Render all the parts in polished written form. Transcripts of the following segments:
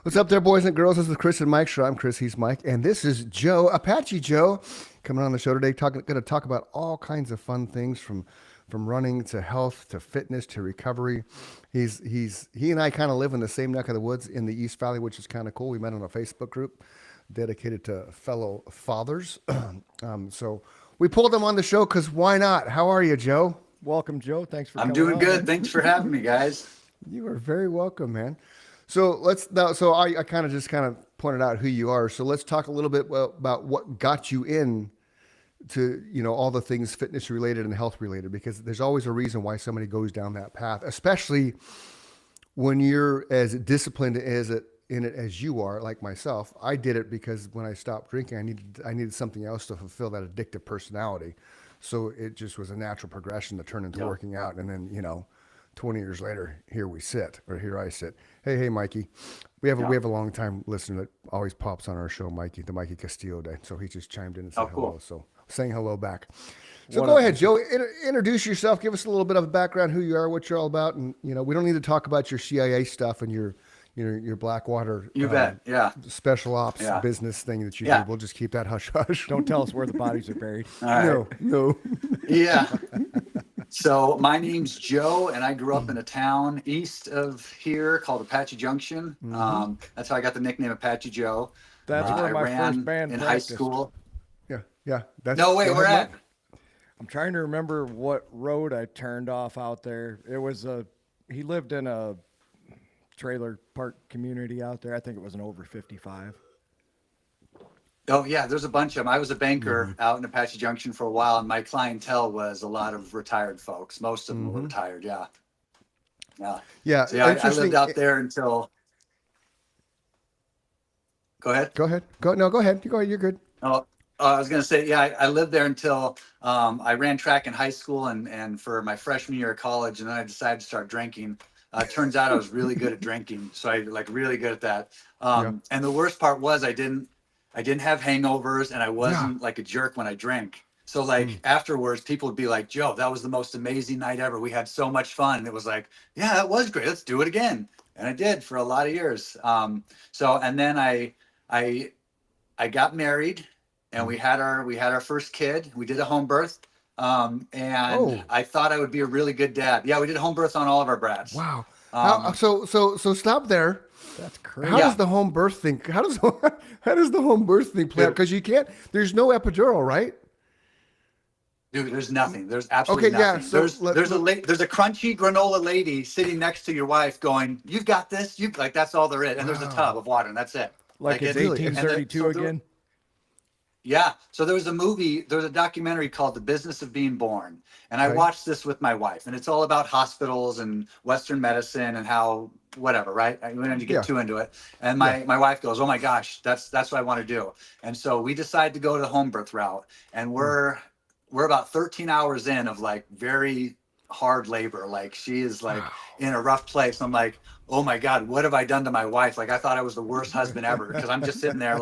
What's up there, boys and girls? This is Chris and Mike. Sure, I'm Chris. He's Mike, and this is Joe, Apache Joe, coming on the show today. Going to talk about all kinds of fun things from running to health to fitness to recovery. He and I kind of live in the same neck of the woods in the East Valley, which is kind of cool. We met on a Facebook group dedicated to fellow fathers. So we pulled him on the show because why not? How are you, Joe? Welcome, Joe. Thanks for I'm coming doing on, good. man. Thanks for having me, guys. You are very welcome, man. So let's now. So I kind of just pointed out who you are. So let's talk a little bit about what got you in to all the things fitness related and health related, because there's always a reason why somebody goes down that path, especially when you're as disciplined in it as you are, like myself. I did it because when I stopped drinking, I needed something else to fulfill that addictive personality. So it just was a natural progression to turn into working out, and then 20 years later, here I sit. Hey, Mikey. We have a long time listener that always pops on our show, Mikey, the Mikey Castillo Day. So he just chimed in and said hello. Cool. So saying hello back. So go ahead, Joe. Introduce yourself. Give us a little bit of a background, who you are, what you're all about, and we don't need to talk about your CIA stuff and your Blackwater. You bet. Yeah. Special ops business thing that you do. We'll just keep that hush hush. Don't tell us where the bodies are buried. All right. No. Yeah. So my name's Joe, and I grew up in a town east of here called Apache Junction. That's how I got the nickname Apache Joe. That's where I my ran first band in practiced. high school. Yeah. That's, No, wait, go where ahead, at? Mike. I'm trying to remember what road I turned off out there. He lived in a trailer park community out there. I think it was an over 55. Oh, yeah, there's a bunch of them. I was a banker out in Apache Junction for a while, and my clientele was a lot of retired folks. Most of them were retired, yeah. Yeah. So, I lived out there until... Go ahead. Go ahead. Go ahead. You're good. Oh, I was going to say, I lived there until I ran track in high school and for my freshman year of college, and then I decided to start drinking. Turns out I was really good at drinking, so I really good at that. And the worst part was I didn't have hangovers, and I wasn't like a jerk when I drank. So afterwards, people would be like, "Joe, that was the most amazing night ever. We had so much fun." And it was like, "Yeah, that was great. Let's do it again." And I did for a lot of years. And then I got married. And we had our first kid. We did a home birth, and I thought I would be a really good dad. Yeah, we did a home birth on all of our brats. Wow. So stop there. That's crazy. How does the home birth thing? How does the home birth thing play out? Because you can't. There's no epidural, right? Dude, there's nothing. There's absolutely nothing. So there's a crunchy granola lady sitting next to your wife, going, "You've got this." That's all there is. And there's a tub of water, and that's it. Like it's 1832 again. Yeah. So there was a documentary called The Business of Being Born. And I watched this with my wife, and it's all about hospitals and Western medicine and how, whatever, right? I didn't get too into it. And my wife goes, "Oh my gosh, that's what I want to do." And so we decided to go the home birth route, and we're about 13 hours in of very hard labor. She is in a rough place. I'm like, "Oh my God, what have I done to my wife?" I thought I was the worst husband ever, because I'm just sitting there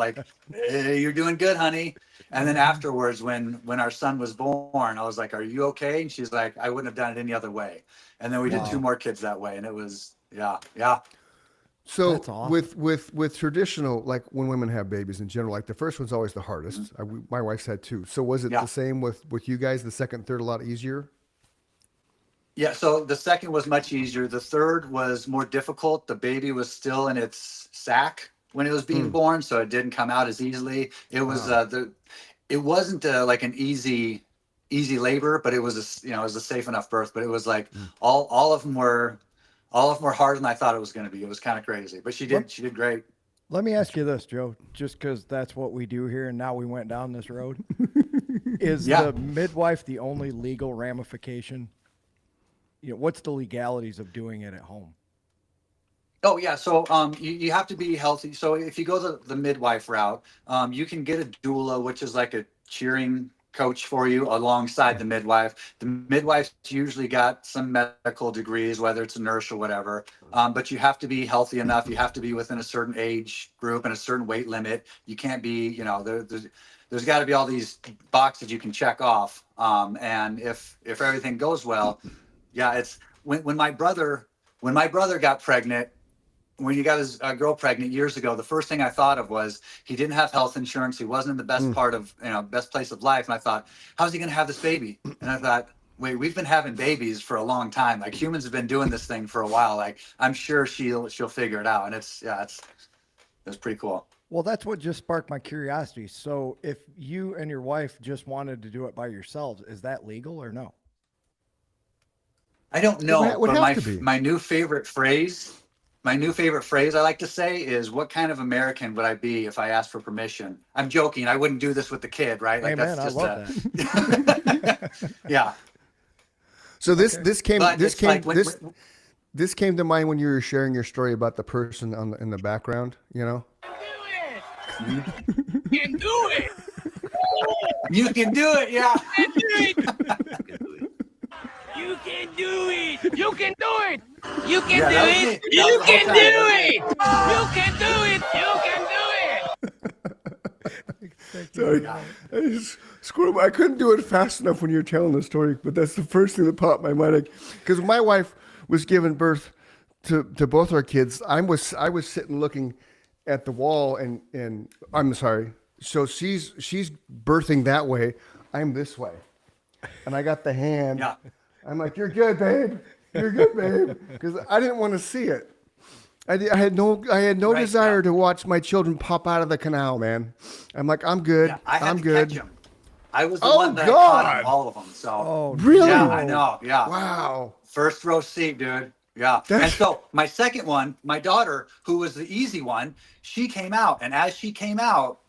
"Hey, you're doing good, honey." And then afterwards, when our son was born, I was like, "Are you okay?" And she's like, "I wouldn't have done it any other way." And then we did 2 more kids that way. And it was, yeah. So awesome. with traditional, when women have babies in general, the first one's always the hardest. My wife's had 2. So was it the same with you guys? The second, third, a lot easier? Yeah, so the second was much easier. The third was more difficult. The baby was still in its sac when it was being born, so it didn't come out as easily. It was it wasn't an easy labor, but it was it was a safe enough birth. But it was all of them were harder than I thought it was going to be. It was kind of crazy, but she did great. Let me ask you this, Joe, just because that's what we do here, and now we went down this road. Is the midwife the only legal ramification? What's the legalities of doing it at home? Oh yeah, so you have to be healthy. So if you go the midwife route, you can get a doula, which is like a cheering coach for you alongside the midwife. The midwife's usually got some medical degrees, whether it's a nurse or whatever. But you have to be healthy enough. You have to be within a certain age group and a certain weight limit. You can't be, there's got to be all these boxes you can check off. And if everything goes well, yeah, it's when my brother got pregnant, when he got his girl pregnant years ago, the first thing I thought of was he didn't have health insurance. He wasn't in the best part of, best place of life. And I thought, how's he going to have this baby? And I thought, wait, we've been having babies for a long time. Like humans have been doing this thing for a while. Like I'm sure she'll figure it out. And it's pretty cool. Well, that's what just sparked my curiosity. So if you and your wife just wanted to do it by yourselves, is that legal or no? I don't know, It would but have to be. my new favorite phrase I like to say is, what kind of American would I be if I asked for permission? I'm joking. I wouldn't do this with the kid, right? Like Amen. that's just I love that. yeah. So this came But this it's came like when- this this came to mind when you were sharing your story about the person in the background. You know. You can do it. You can do it, yeah. You can do it. You can do it. You can Yeah, do that was it. me. That You was the whole can time. do it. You can do it. You can do it. Sorry, I just screwed. I couldn't do it fast enough when you were telling the story, but that's the first thing that popped in my mind. Because my wife was giving birth to both our kids, I was sitting looking at the wall, and I'm sorry. So she's birthing that way. I'm this way, and I got the hand. Yeah. I'm like, "You're good, babe. You're good, babe," because I didn't want to see it. I had no Right, desire yeah. to watch my children pop out of the canal, man. I'm like, I'm good. Yeah, I had I'm to good. catch him. I was the Oh, one that caught God. him, all of them. So Oh, Really? yeah, I know. Yeah. Wow. First row seat, dude. Yeah. And so my second one, my daughter, who was the easy one, she came out. And as she came out,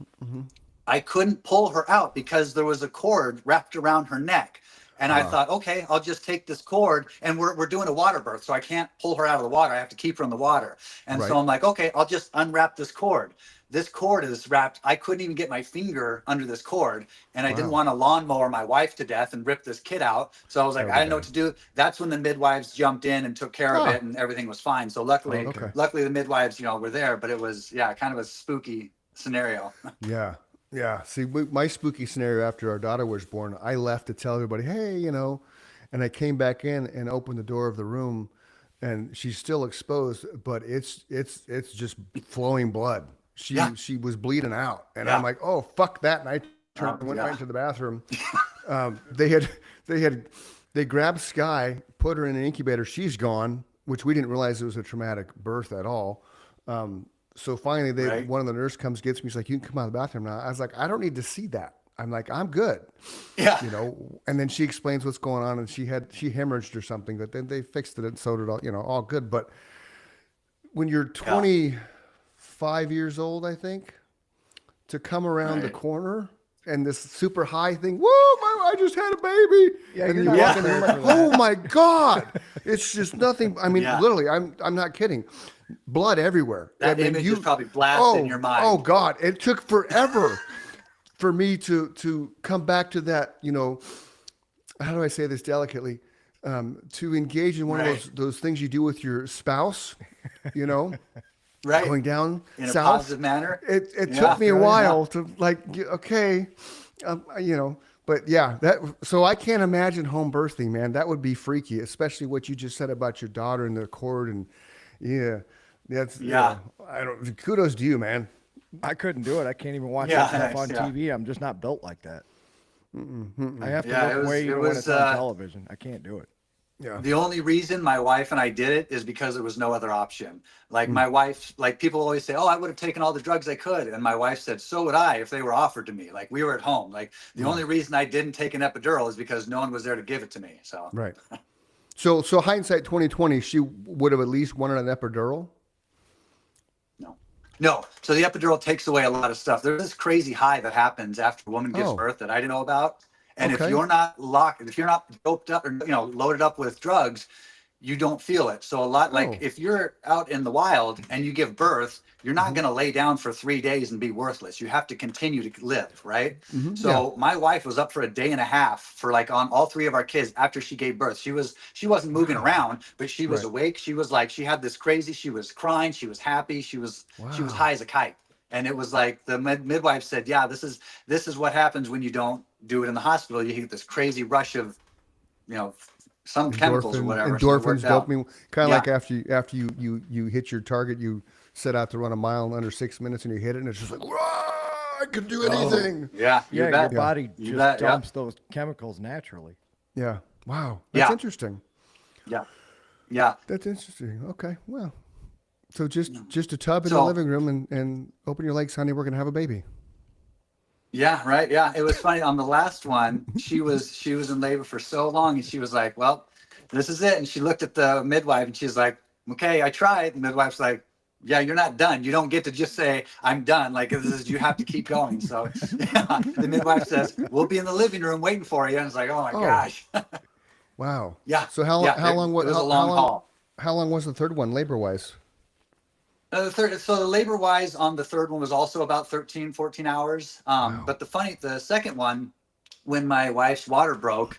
I couldn't pull her out because there was a cord wrapped around her neck. And I thought, okay, I'll just take this cord, and we're doing a water birth. So I can't pull her out of the water. I have to keep her in the water. And Right. so I'm like, okay, I'll just unwrap this cord. This cord is wrapped. I couldn't even get my finger under this cord, and I didn't want to lawnmower my wife to death and rip this kid out. So I was like, I didn't know what to do. That's when the midwives jumped in and took care of Huh. it, and everything was fine. So luckily, Oh, okay. luckily the midwives, were there. But it was, kind of a spooky scenario. Yeah. Yeah. See, my spooky scenario after our daughter was born, I left to tell everybody, hey, and I came back in and opened the door of the room, and she's still exposed, but it's just flowing blood. She was bleeding out, and I'm Yeah. like, oh, fuck that. And I went right into the bathroom. They grabbed Sky, put her in an incubator. She's gone, which we didn't realize it was a traumatic birth at all. So finally, Right. one of the nurse comes, gets me. She's like, you can come out of the bathroom now. I was like, I don't need to see that. I'm like, I'm good. Yeah. And then she explains what's going on, and she hemorrhaged or something, but then they fixed it and sewed it all, all good. But when you're 25 years old, I think, to come around the Right. corner and this super high thing, I just had a baby. Yeah, and you're you not walk in prepared there, for like, that. oh my God. It's just nothing. I mean, Yeah. literally, I'm not kidding. Blood everywhere. That I mean, image is probably blasted in your mind. Oh God. It took forever for me to come back to that, how do I say this delicately? To engage in one Right. of those things you do with your spouse, Right. going down in a south. positive manner. It Yeah. took me a Right, while to okay, but yeah, so I can't imagine home birthing, man. That would be freaky, especially what you just said about your daughter and the cord, and I don't. Kudos to you, man. I couldn't do it. I can't even watch Yeah, that stuff on thanks, yeah. TV. I'm just not built like that. I have to Yeah, look away even when it's on television. I can't do it. Yeah. The only reason my wife and I did it is because there was no other option. Like my wife, like people always say, oh, I would have taken all the drugs I could. And my wife said, so would I if they were offered to me. Like we were at home. Like the only reason I didn't take an epidural is because no one was there to give it to me. So Right. So hindsight 2020, she would have at least wanted an epidural. no. So the epidural takes away a lot of stuff. There's this crazy high that happens after a woman gives Oh. birth that I didn't know about. And Okay. if you're not locked, if you're not doped up or loaded up with drugs, you don't feel it. So a lot like Oh. if you're out in the wild and you give birth, you're Mm-hmm. not going to lay down for 3 days and be worthless. You have to continue to live, right? Mm-hmm. So my wife was up for a day and a half for like on all 3 of our kids after she gave birth. She wasn't moving around, but she was Right. awake. She was like, she had this crazy, she was crying, she was happy, she was Wow. high as a kite. And it was like the midwife said, yeah, this is what happens when you don't do it in the hospital. You get this crazy rush of, some chemicals or whatever. So it endorphins, worked out. dopamine, kind of Yeah. like after you hit your target, you set out to run a mile in under 6 minutes and you hit it, and it's just like, "Whoa, I could do anything." Yeah, you Yeah, bet. your body You just bet, yeah. dumps those chemicals naturally. Yeah. Wow. That's Yeah. interesting. Yeah, yeah. That's interesting. Okay. Well, so just a tub in the So- living room and open your legs, honey. We're gonna have a baby. Yeah, right. Yeah, it was funny. On the last one, she was in labor for so long, and she was like, "Well, this is it." And she looked at the midwife, and she's like, "Okay, I tried." The midwife's like, "Yeah, you're not done. You don't get to just say I'm done. Like this is, you have to keep going." So yeah, the midwife says, "We'll be in the living room waiting for you." And it's like, "Oh my Oh. gosh." Wow. Yeah. So how Yeah, long it was was how, a long how long, haul. how long was the third one labor wise? So the labor wise on the third one was also about 13, 14 hours. But the second one, when my wife's water broke,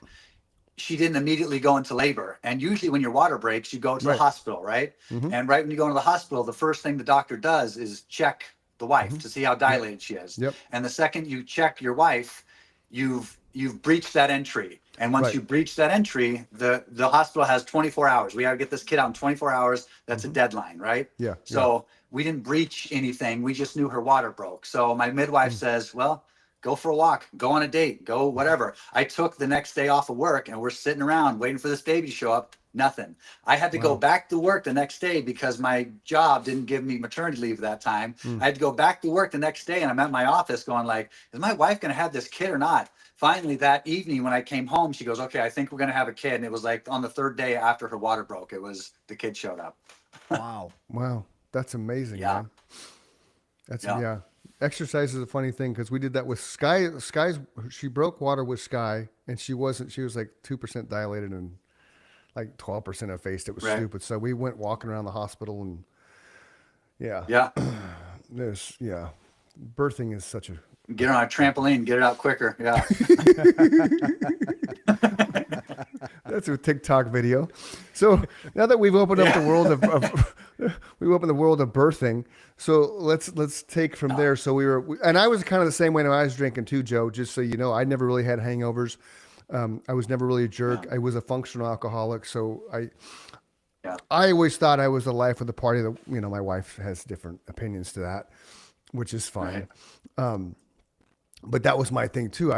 she didn't immediately go into labor. And usually when your water breaks, you go to Right. the hospital, right? Mhm. And right when you go into the hospital, the first thing the doctor does is check the wife to see how dilated she is. Yep. And the second you check your wife, you've breached that entry. And once Right. you breach that entry, the hospital has 24 hours. We got to get this kid out in 24 hours. That's a deadline, right? Yeah. So we didn't breach anything. We just knew her water broke. So my midwife says, "Well, go for a walk, go on a date, go whatever." I took the next day off of work, and we're sitting around waiting for this baby to show up. Nothing. I had to go back to work the next day because my job didn't give me maternity leave that time. I had to go back to work the next day, and I'm at my office going like, "Is my wife going to have this kid or not?" Finally, that evening when I came home, she goes, "Okay, I think we're going to have a kid." And it was like on the third day after her water broke, the kid showed up. Wow. Wow. That's amazing, Yeah. man. That's Yeah. yeah. Exercise is a funny thing because we did that with Sky. She broke water with Sky, and she was like 2% dilated and like 12% effaced. It was Right. stupid. So we went walking around the hospital, and yeah, Yeah. birthing is such a Get her on a trampoline, get it out quicker. Yeah. That's a TikTok video. So now that we've opened up the world of we opened the world of birthing, so let's take from there. So and I was kind of the same way when I was drinking too, Joe. Just so you know, I never really had hangovers. I was never really a jerk. I was a functional alcoholic, so I always thought I was the life of the party. That my wife has different opinions to that, which is fine. Right. But that was my thing too.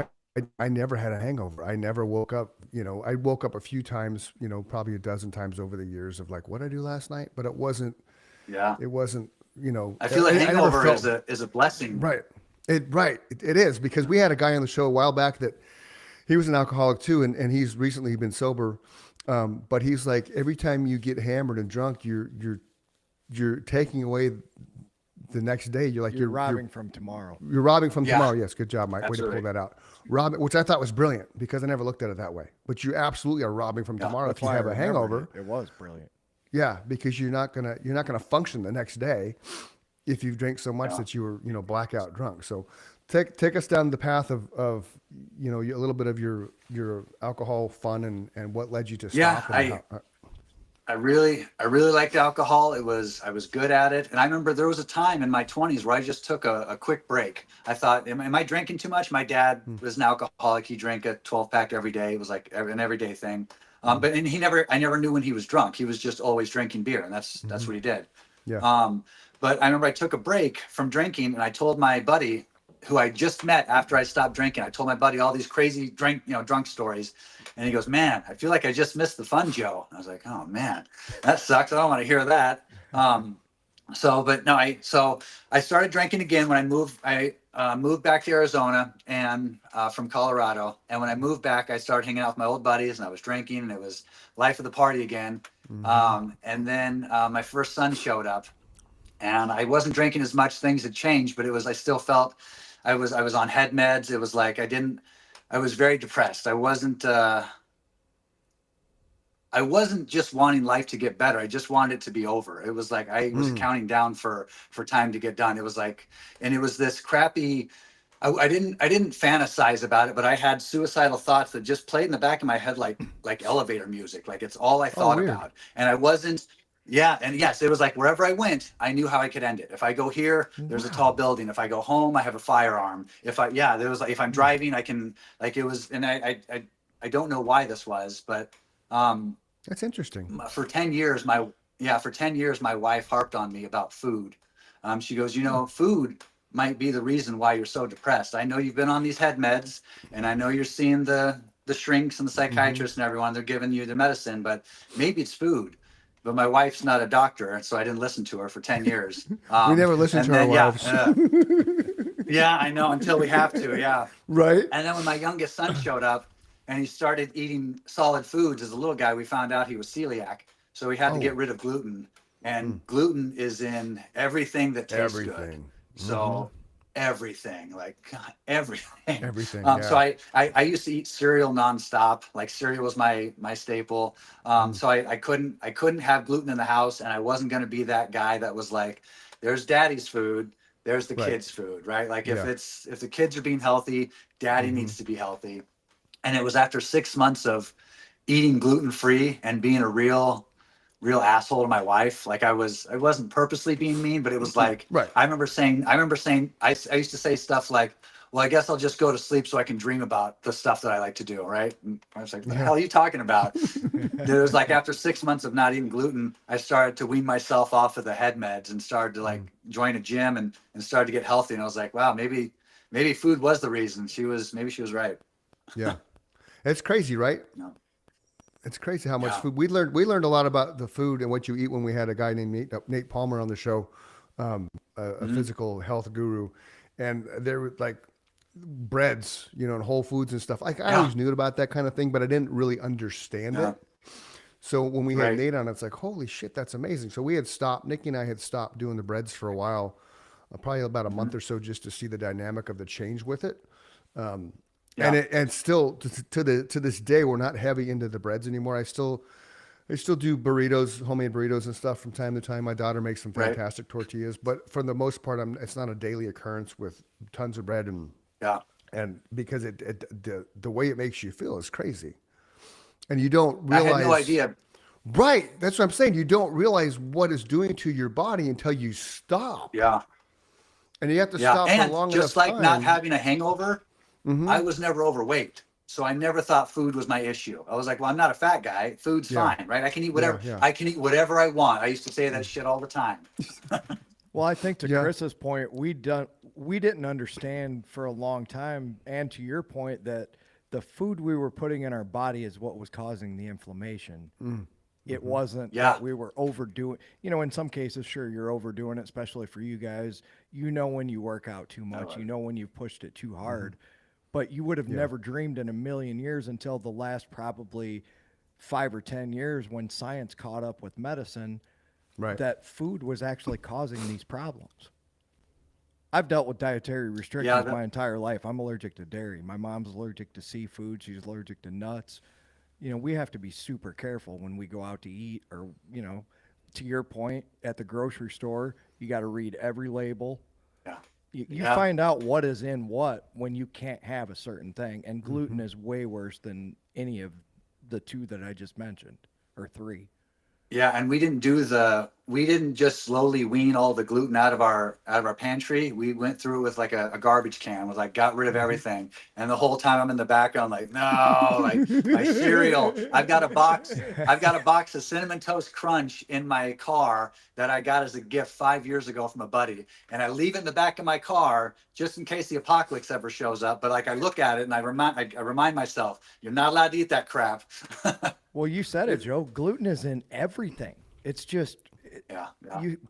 I never had a hangover. I never woke up, I woke up a few times, probably a dozen times over the years of like, what did I do last night? But it wasn't, Yeah. I feel like I never hangover felt- is a blessing. Right. It is, because we had a guy on the show a while back that he was an alcoholic too. And he's recently been sober. But he's like, every time you get hammered and drunk, you're taking away the next day. You're like, You're robbing from tomorrow. You're robbing from Yeah. tomorrow. Yes, good job, Mike. Way to Absolutely. pull that out. Robbing, which I thought was brilliant because I never looked at it that way. But you absolutely are robbing from tomorrow That's if you why I have a remembered hangover. It was brilliant. Yeah, because you're not gonna function the next day if you drink so much that you were blackout drunk. So take us down the path of a little bit of your alcohol fun and what led you to stop. Yeah, and how- I really liked alcohol. I was good at it. And I remember there was a time in my 20s where I just took a quick break. I thought, am I drinking too much? My dad was an alcoholic. He drank a 12-pack every day. It was like an everyday thing. But I never knew when he was drunk. He was just always drinking beer, and that's what he did. Yeah. But I remember I took a break from drinking, and I told my buddy, who I just met after I stopped drinking, I told my buddy all these crazy drunk stories. And he goes, "Man, I feel like I just missed the fun, Joe." And I was like, "Oh man, that sucks. I don't want to hear that." So I started drinking again when I moved. I moved back to Arizona and from Colorado. And when I moved back, I started hanging out with my old buddies, and I was drinking, and it was life of the party again. And then my first son showed up, and I wasn't drinking as much. Things had changed, but I still felt I was on head meds. It was like I was very depressed. I wasn't just wanting life to get better. I just wanted it to be over. It was like I was counting down for time to get done. It was like, and it was this crappy. I didn't fantasize about it, but I had suicidal thoughts that just played in the back of my head like elevator music. Like it's all I thought weird. about, and I wasn't. Yeah, and yes, it was like wherever I went, I knew how I could end it. If I go here, there's a tall building. If I go home, I have a firearm. There was like, if I'm driving, I can, like, it was, and I don't know why this was, but That's interesting. For 10 years, my wife harped on me about food. She goes, food might be the reason why you're so depressed. I know you've been on these head meds, and I know you're seeing the shrinks and the psychiatrists and everyone. They're giving you the medicine, but maybe it's food. But my wife's not a doctor, and so I didn't listen to her for 10 years. We never listen to our wives. Yeah, I know, until we have to. Yeah. Right. And then when my youngest son showed up and he started eating solid foods as a little guy, we found out he was celiac. So we had to get rid of gluten. And gluten is in everything that tastes good. Everything. So everything, like everything. Everything. So I used to eat cereal nonstop. Like cereal was my staple. So I couldn't have gluten in the house, and I wasn't going to be that guy that was like, there's daddy's food, there's the kids' food, right? Like if the kids are being healthy, daddy needs to be healthy. And it was after 6 months of eating gluten-free and being a real asshole to my wife. Like I wasn't purposely being mean, but it was like, I remember saying, I used to say stuff like, well, I guess I'll just go to sleep so I can dream about the stuff that I like to do. Right. And I was like, what the hell are you talking about? It was like, after 6 months of not eating gluten, I started to wean myself off of the head meds and started to like join a gym and started to get healthy. And I was like, wow, maybe food was the reason. Maybe she was right. Yeah. It's crazy, right? No. It's crazy how much food we learned. We learned a lot about the food and what you eat when we had a guy named Nate Palmer on the show, a physical health guru, and there were like breads, and Whole Foods and stuff. Like I always knew about that kind of thing, but I didn't really understand it. So when we had Nate on, it's like, holy shit, that's amazing. So we had stopped. Nikki and I had stopped doing the breads for a while, probably about a month or so, just to see the dynamic of the change with it. And still to this day, we're not heavy into the breads anymore. I still do burritos, homemade burritos and stuff from time to time. My daughter makes some fantastic tortillas, but for the most part, it's not a daily occurrence with tons of bread and because the way it makes you feel is crazy, and you don't realize. I had no idea. Right, that's what I'm saying. You don't realize what it's doing to your body until you stop. Yeah, and you have to stop for long enough time. Just like not having a hangover. I was never overweight, so I never thought food was my issue. I was like, well, I'm not a fat guy. Food's fine, right? I can eat whatever. I can eat whatever I want. I used to say that shit all the time. Well, I think to Chris's point, we didn't understand for a long time, and to your point, that the food we were putting in our body is what was causing the inflammation. It wasn't that we were overdoing. In some cases, sure, you're overdoing it, especially for you guys. When you work out too much, when you've pushed it too hard. But you would have never dreamed in a million years until the last probably 5 or 10 years when science caught up with medicine that food was actually causing these problems. I've dealt with dietary restrictions my entire life. I'm allergic to dairy. My mom's allergic to seafood. She's allergic to nuts. We have to be super careful when we go out to eat or, to your point, at the grocery store, you got to read every label. You find out what is in what when you can't have a certain thing. And gluten is way worse than any of the two that I just mentioned, or three. Yeah, and we didn't just slowly wean all the gluten out of our pantry. We went through it with like a garbage can, was like got rid of everything. And the whole time I'm in the background like, no, like my cereal. I've got a box of Cinnamon Toast Crunch in my car that I got as a gift 5 years ago from a buddy. And I leave it in the back of my car just in case the apocalypse ever shows up. But like I look at it and I remind myself, you're not allowed to eat that crap. Well, you said it, Joe. Gluten is in everything. It's just,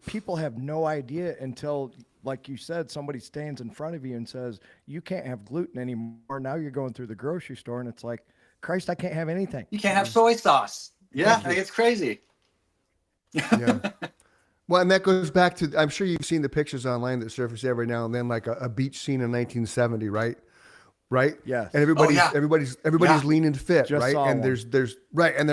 people have no idea until, like you said, somebody stands in front of you and says, you can't have gluten anymore. Now you're going through the grocery store and it's like, Christ, I can't have anything. You can't have soy sauce. Yeah, like it's crazy. Well, and that goes back to, I'm sure you've seen the pictures online that surface every now and then, like a beach scene in 1970, right? Right. Yeah. And everybody's lean and fit, Just right? And one. there's right. And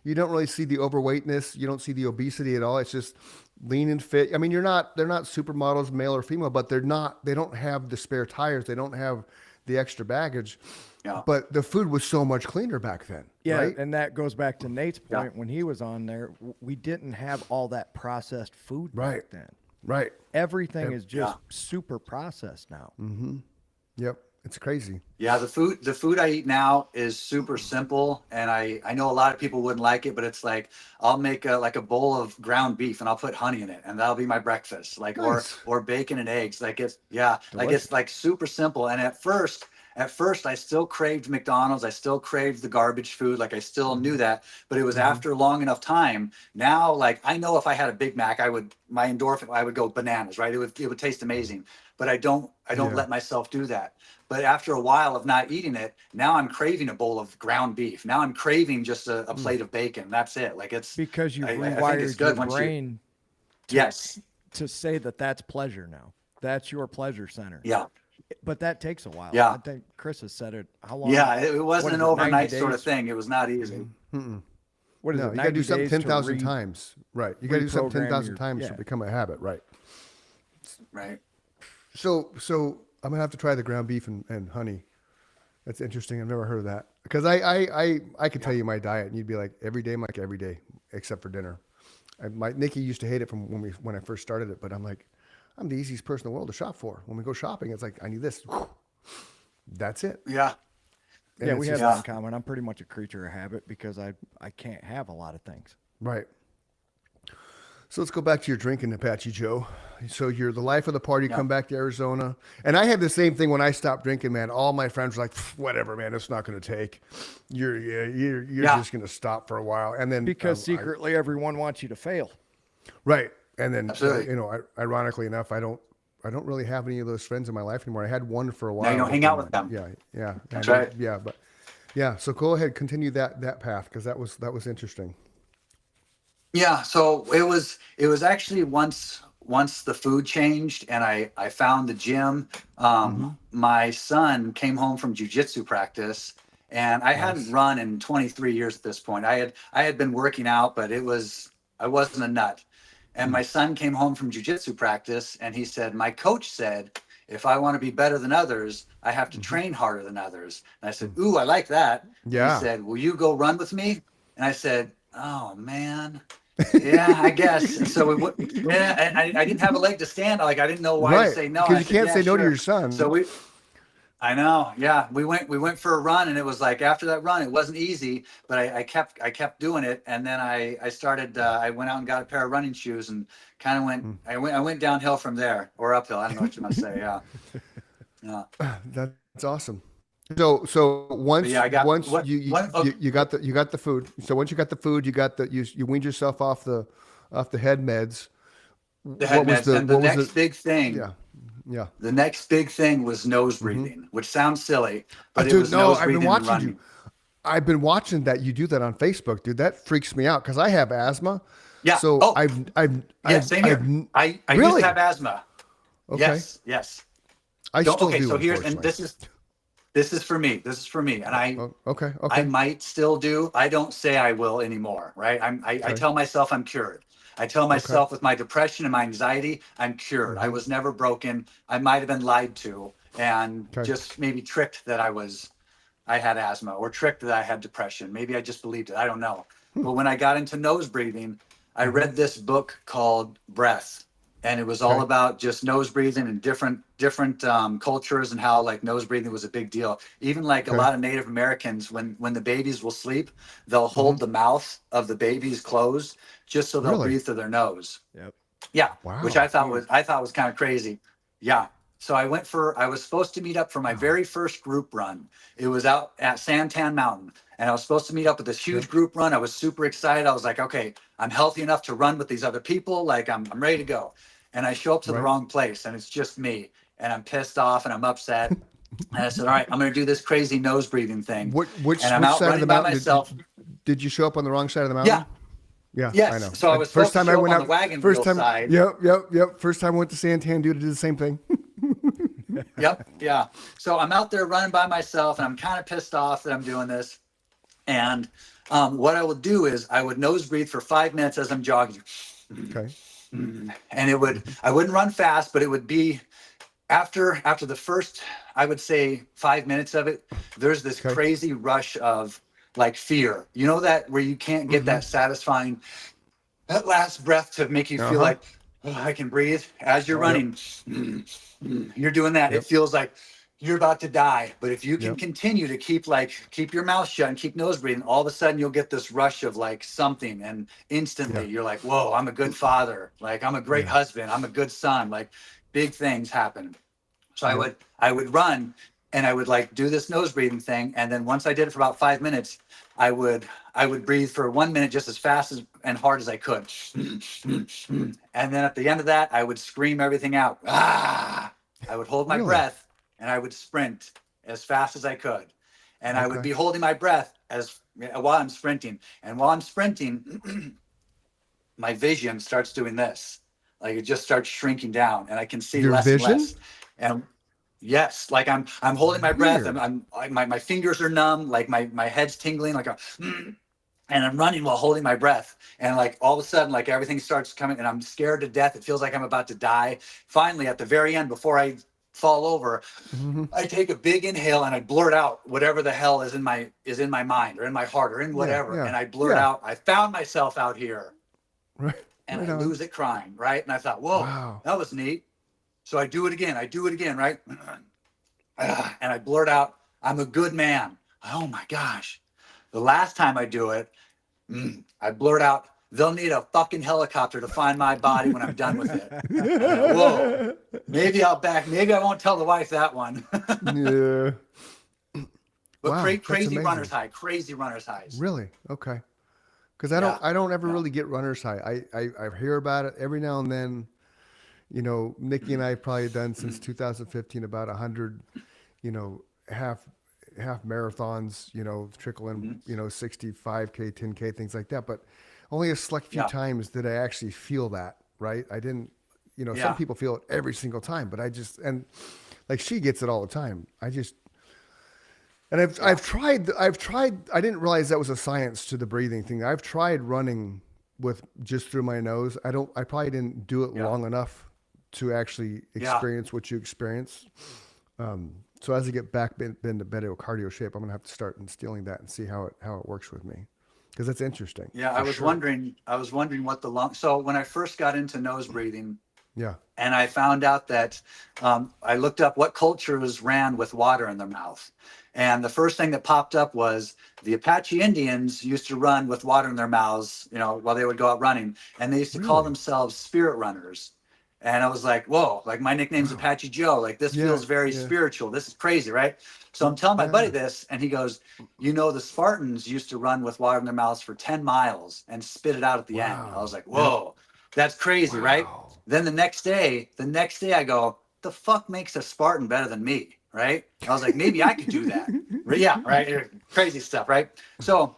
you don't really see the overweightness. You don't see the obesity at all. It's just lean and fit. I mean, they're not supermodels, male or female, but they don't have the spare tires. They don't have the extra baggage. Yeah. But the food was so much cleaner back then. Yeah. Right? And that goes back to Nate's point when he was on there. We didn't have all that processed food back then. Right. Everything is just super processed now. Mm-hmm. Yep. It's crazy. Yeah, the food I eat now is super simple, and I know a lot of people wouldn't like it, but it's like I'll make a bowl of ground beef and I'll put honey in it, and that'll be my breakfast. Like Nice. or bacon and eggs. Like it's like Delicious. it's like super simple. And at first I still craved McDonald's. I still craved the garbage food. Like I still knew that, but it was after long enough time. Now, like I know if I had a Big Mac, I would go bananas, right? It would taste amazing. But I don't Yeah. let myself do that. But after a while of not eating it, now I'm craving a bowl of ground beef. Now I'm craving just a plate of bacon. That's it. Like it's Because you've I think it's rewired good your once you- brain yes, to say that that's pleasure now. That's your pleasure center. yeah, But that takes a while. Yeah. I think Chris has said it. How long? yeah. It wasn't What an is it, 90 overnight sort of days? thing. It was not easy. What is No, it? you got to do 90 something days to 10,000 times. Right. You got to do something reprogram 10,000 your- times yeah. to become a habit. Right. Right. So I'm gonna have to try the ground beef and honey. That's interesting. I've never heard of that because I could tell you my diet and you'd be like every day. I'm like every day except for dinner. Nikki used to hate it from when I first started it, but I'm like, I'm the easiest person in the world to shop for. When we go shopping, it's like I need this. That's it. Yeah. And Yeah, it's we have just- that in common. I'm pretty much a creature of habit because I can't have a lot of things. Right. So let's go back to your drinking, Apache Joe. So you're the life of the party. Come back to Arizona, and I had the same thing when I stopped drinking. Man, all my friends were like, "Whatever, man, it's not going to take. You're Yeah. just going to stop for a while." And then Because I- secretly everyone wants you to fail. right, and then Absolutely. ironically enough, I don't really have any of those friends in my life anymore. I had one for a while. you don't hang out with them. Yeah. That's right. Yeah, but yeah. So go ahead, continue that path because that was interesting. Yeah, so it was actually once the food changed and I found the gym. My son came home from jujitsu practice, and I hadn't run in 23 years at this point. I had been working out, but I wasn't a nut. And my son came home from jujitsu practice, and he said, "My coach said if I want to be better than others, I have to train harder than others." And I said, "Ooh, I like that." Yeah. He said, "Will you go run with me?" And I said, "Oh man." Yeah, I guess. And so and I didn't have a leg to stand. Like I didn't know why to say no. because I you said, can't "Yeah, say no to sure." your son. So I know. Yeah, we went for a run, and it was like after that run, it wasn't easy, but I kept doing it, and then I started. I went out and got a pair of running shoes, and kind of I went downhill from there, or uphill. I don't know what you want to say. Yeah, yeah. That's awesome. So once yeah, I got- once what- you what- oh. you got the food. So once you got the food, you weaned yourself off the head meds. The head meds. And the what was next big thing. Yeah. The next big thing was nose breathing, which sounds silly, but it Dude, was no, nose I've been breathing and watching running. you. I've been watching that you do that on Facebook, dude. That freaks me out because I have asthma. Yeah. So Oh. I've Same here. I used really? to have asthma. Okay. Yes. I still Okay, do. so here's, and unfortunately. this is for me. This is for me, and Okay. I might still do. I don't say I will anymore, right? I tell myself I'm cured. I tell myself with my depression and my anxiety, I'm cured. I was never broken. I might have been lied to and just maybe tricked that I had asthma, or tricked that I had depression. Maybe I just believed it. I don't know. But when I got into nose breathing, I read this book called Breath. And it was all about just nose breathing and different cultures, and how like nose breathing was a big deal. Even like a lot of Native Americans, when the babies will sleep, they'll hold the mouth of the babies closed just so they'll Really? breathe through their nose. Yep. Yeah, Wow. which I thought was kind of crazy. Yeah. So I was supposed to meet up for my very first group run. It was out at Santan Mountain, and I was supposed to meet up with this huge group run. I was super excited. I was like, okay, I'm healthy enough to run with these other people. Like I'm ready to go. And I show up to the wrong place, and it's just me, and I'm pissed off and I'm upset. And I said, all right, I'm going to do this crazy nose breathing thing. Which and I'm out side of running the by mountain myself. did you show up on the wrong side of the mountain? Yeah. Yeah, Yes. I know. So I was first supposed time to I show went up on out. the wagon first wheel time, side. Yep. First time I went to Santan, dude, I did the same thing. Yep. Yeah. So I'm out there running by myself, and I'm kind of pissed off that I'm doing this. And what I would do is I would nose breathe for 5 minutes as I'm jogging. Okay. And I wouldn't run fast, but it would be after the first, I would say 5 minutes of it, there's this crazy rush of like fear. You know that where you can't get that satisfying, that last breath to make you feel like, oh, I can breathe as you're running. You're doing that. It feels like you're about to die. But if you can Yep. continue to keep your mouth shut and keep nose breathing, all of a sudden you'll get this rush of like something, and instantly Yeah. you're like, whoa, I'm a good father. Like I'm a great Yeah. husband. I'm a good son. Like big things happen. So Yeah. I would run and I would like do this nose breathing thing. And then once I did it for about 5 minutes, I would breathe for 1 minute just as fast as and hard as I could. And then at the end of that, I would scream everything out. Ah! I would hold my Really? breath and I would sprint as fast as I could. And I would Okay. be holding my breath while I'm sprinting. And while I'm sprinting, my vision starts doing this. Like it just starts shrinking down and I can see Your less vision? and less. And yes, like I'm holding my breath. Weird. My fingers are numb, like my head's tingling, like and I'm running while holding my breath. And like all of a sudden, like everything starts coming and I'm scared to death. It feels like I'm about to die. Finally, at the very end, before I fall over, Mhm. I take a big inhale and I blurt out whatever the hell is in my mind or in my heart or in whatever. yeah, And I blurt yeah. out, I found myself out here. Right. And Right I on. lose it crying, right? And I thought, whoa, Wow. that was neat. So I do it again, right? And I blurt out, I'm a good man. Oh my gosh. The last time I do it, I blurt out, they'll need a fucking helicopter to find my body when I'm done with it. I go, whoa, maybe I won't tell the wife that one. Yeah. But Wow, that's crazy amazing. crazy runner's highs. Really? Okay. Because Yeah. I don't ever Yeah. really get runner's high. I hear about it every now and then. You know, Nikki and I have probably done since 2015 about 100, you know, half marathons, you know, trickle in, you know, 65K, 10K, things like that. But only a select few Yeah. times did I actually feel that, right? I didn't, you know, Yeah. some people feel it every single time, but and like she gets it all the time. And I've tried, I didn't realize that was a science to the breathing thing. I've tried running with just through my nose. I probably didn't do it Yeah. long enough to actually Yeah. experience what you experience. So as I get back into better cardio shape, I'm going to have to start instilling that and see how it works with me. Cause that's interesting. Yeah, for I was sure. wondering what so when I first got into nose breathing, Yeah. and I found out that I looked up what cultures ran with water in their mouth. And the first thing that popped up was the Apache Indians used to run with water in their mouths, you know, while they would go out running. And they used to call Really? themselves spirit runners. And I was like, whoa, like my nickname's Apache Joe. Like this Yeah, feels very yeah. spiritual. This is crazy, right? So I'm telling my buddy Yeah. this, and he goes, you know, the Spartans used to run with water in their mouths for 10 miles and spit it out at the end. I was like, whoa, that's crazy, right? Wow. Then the next day I go, the fuck makes a Spartan better than me, right? I was like, maybe I could do that. Yeah, right. Crazy stuff, right? So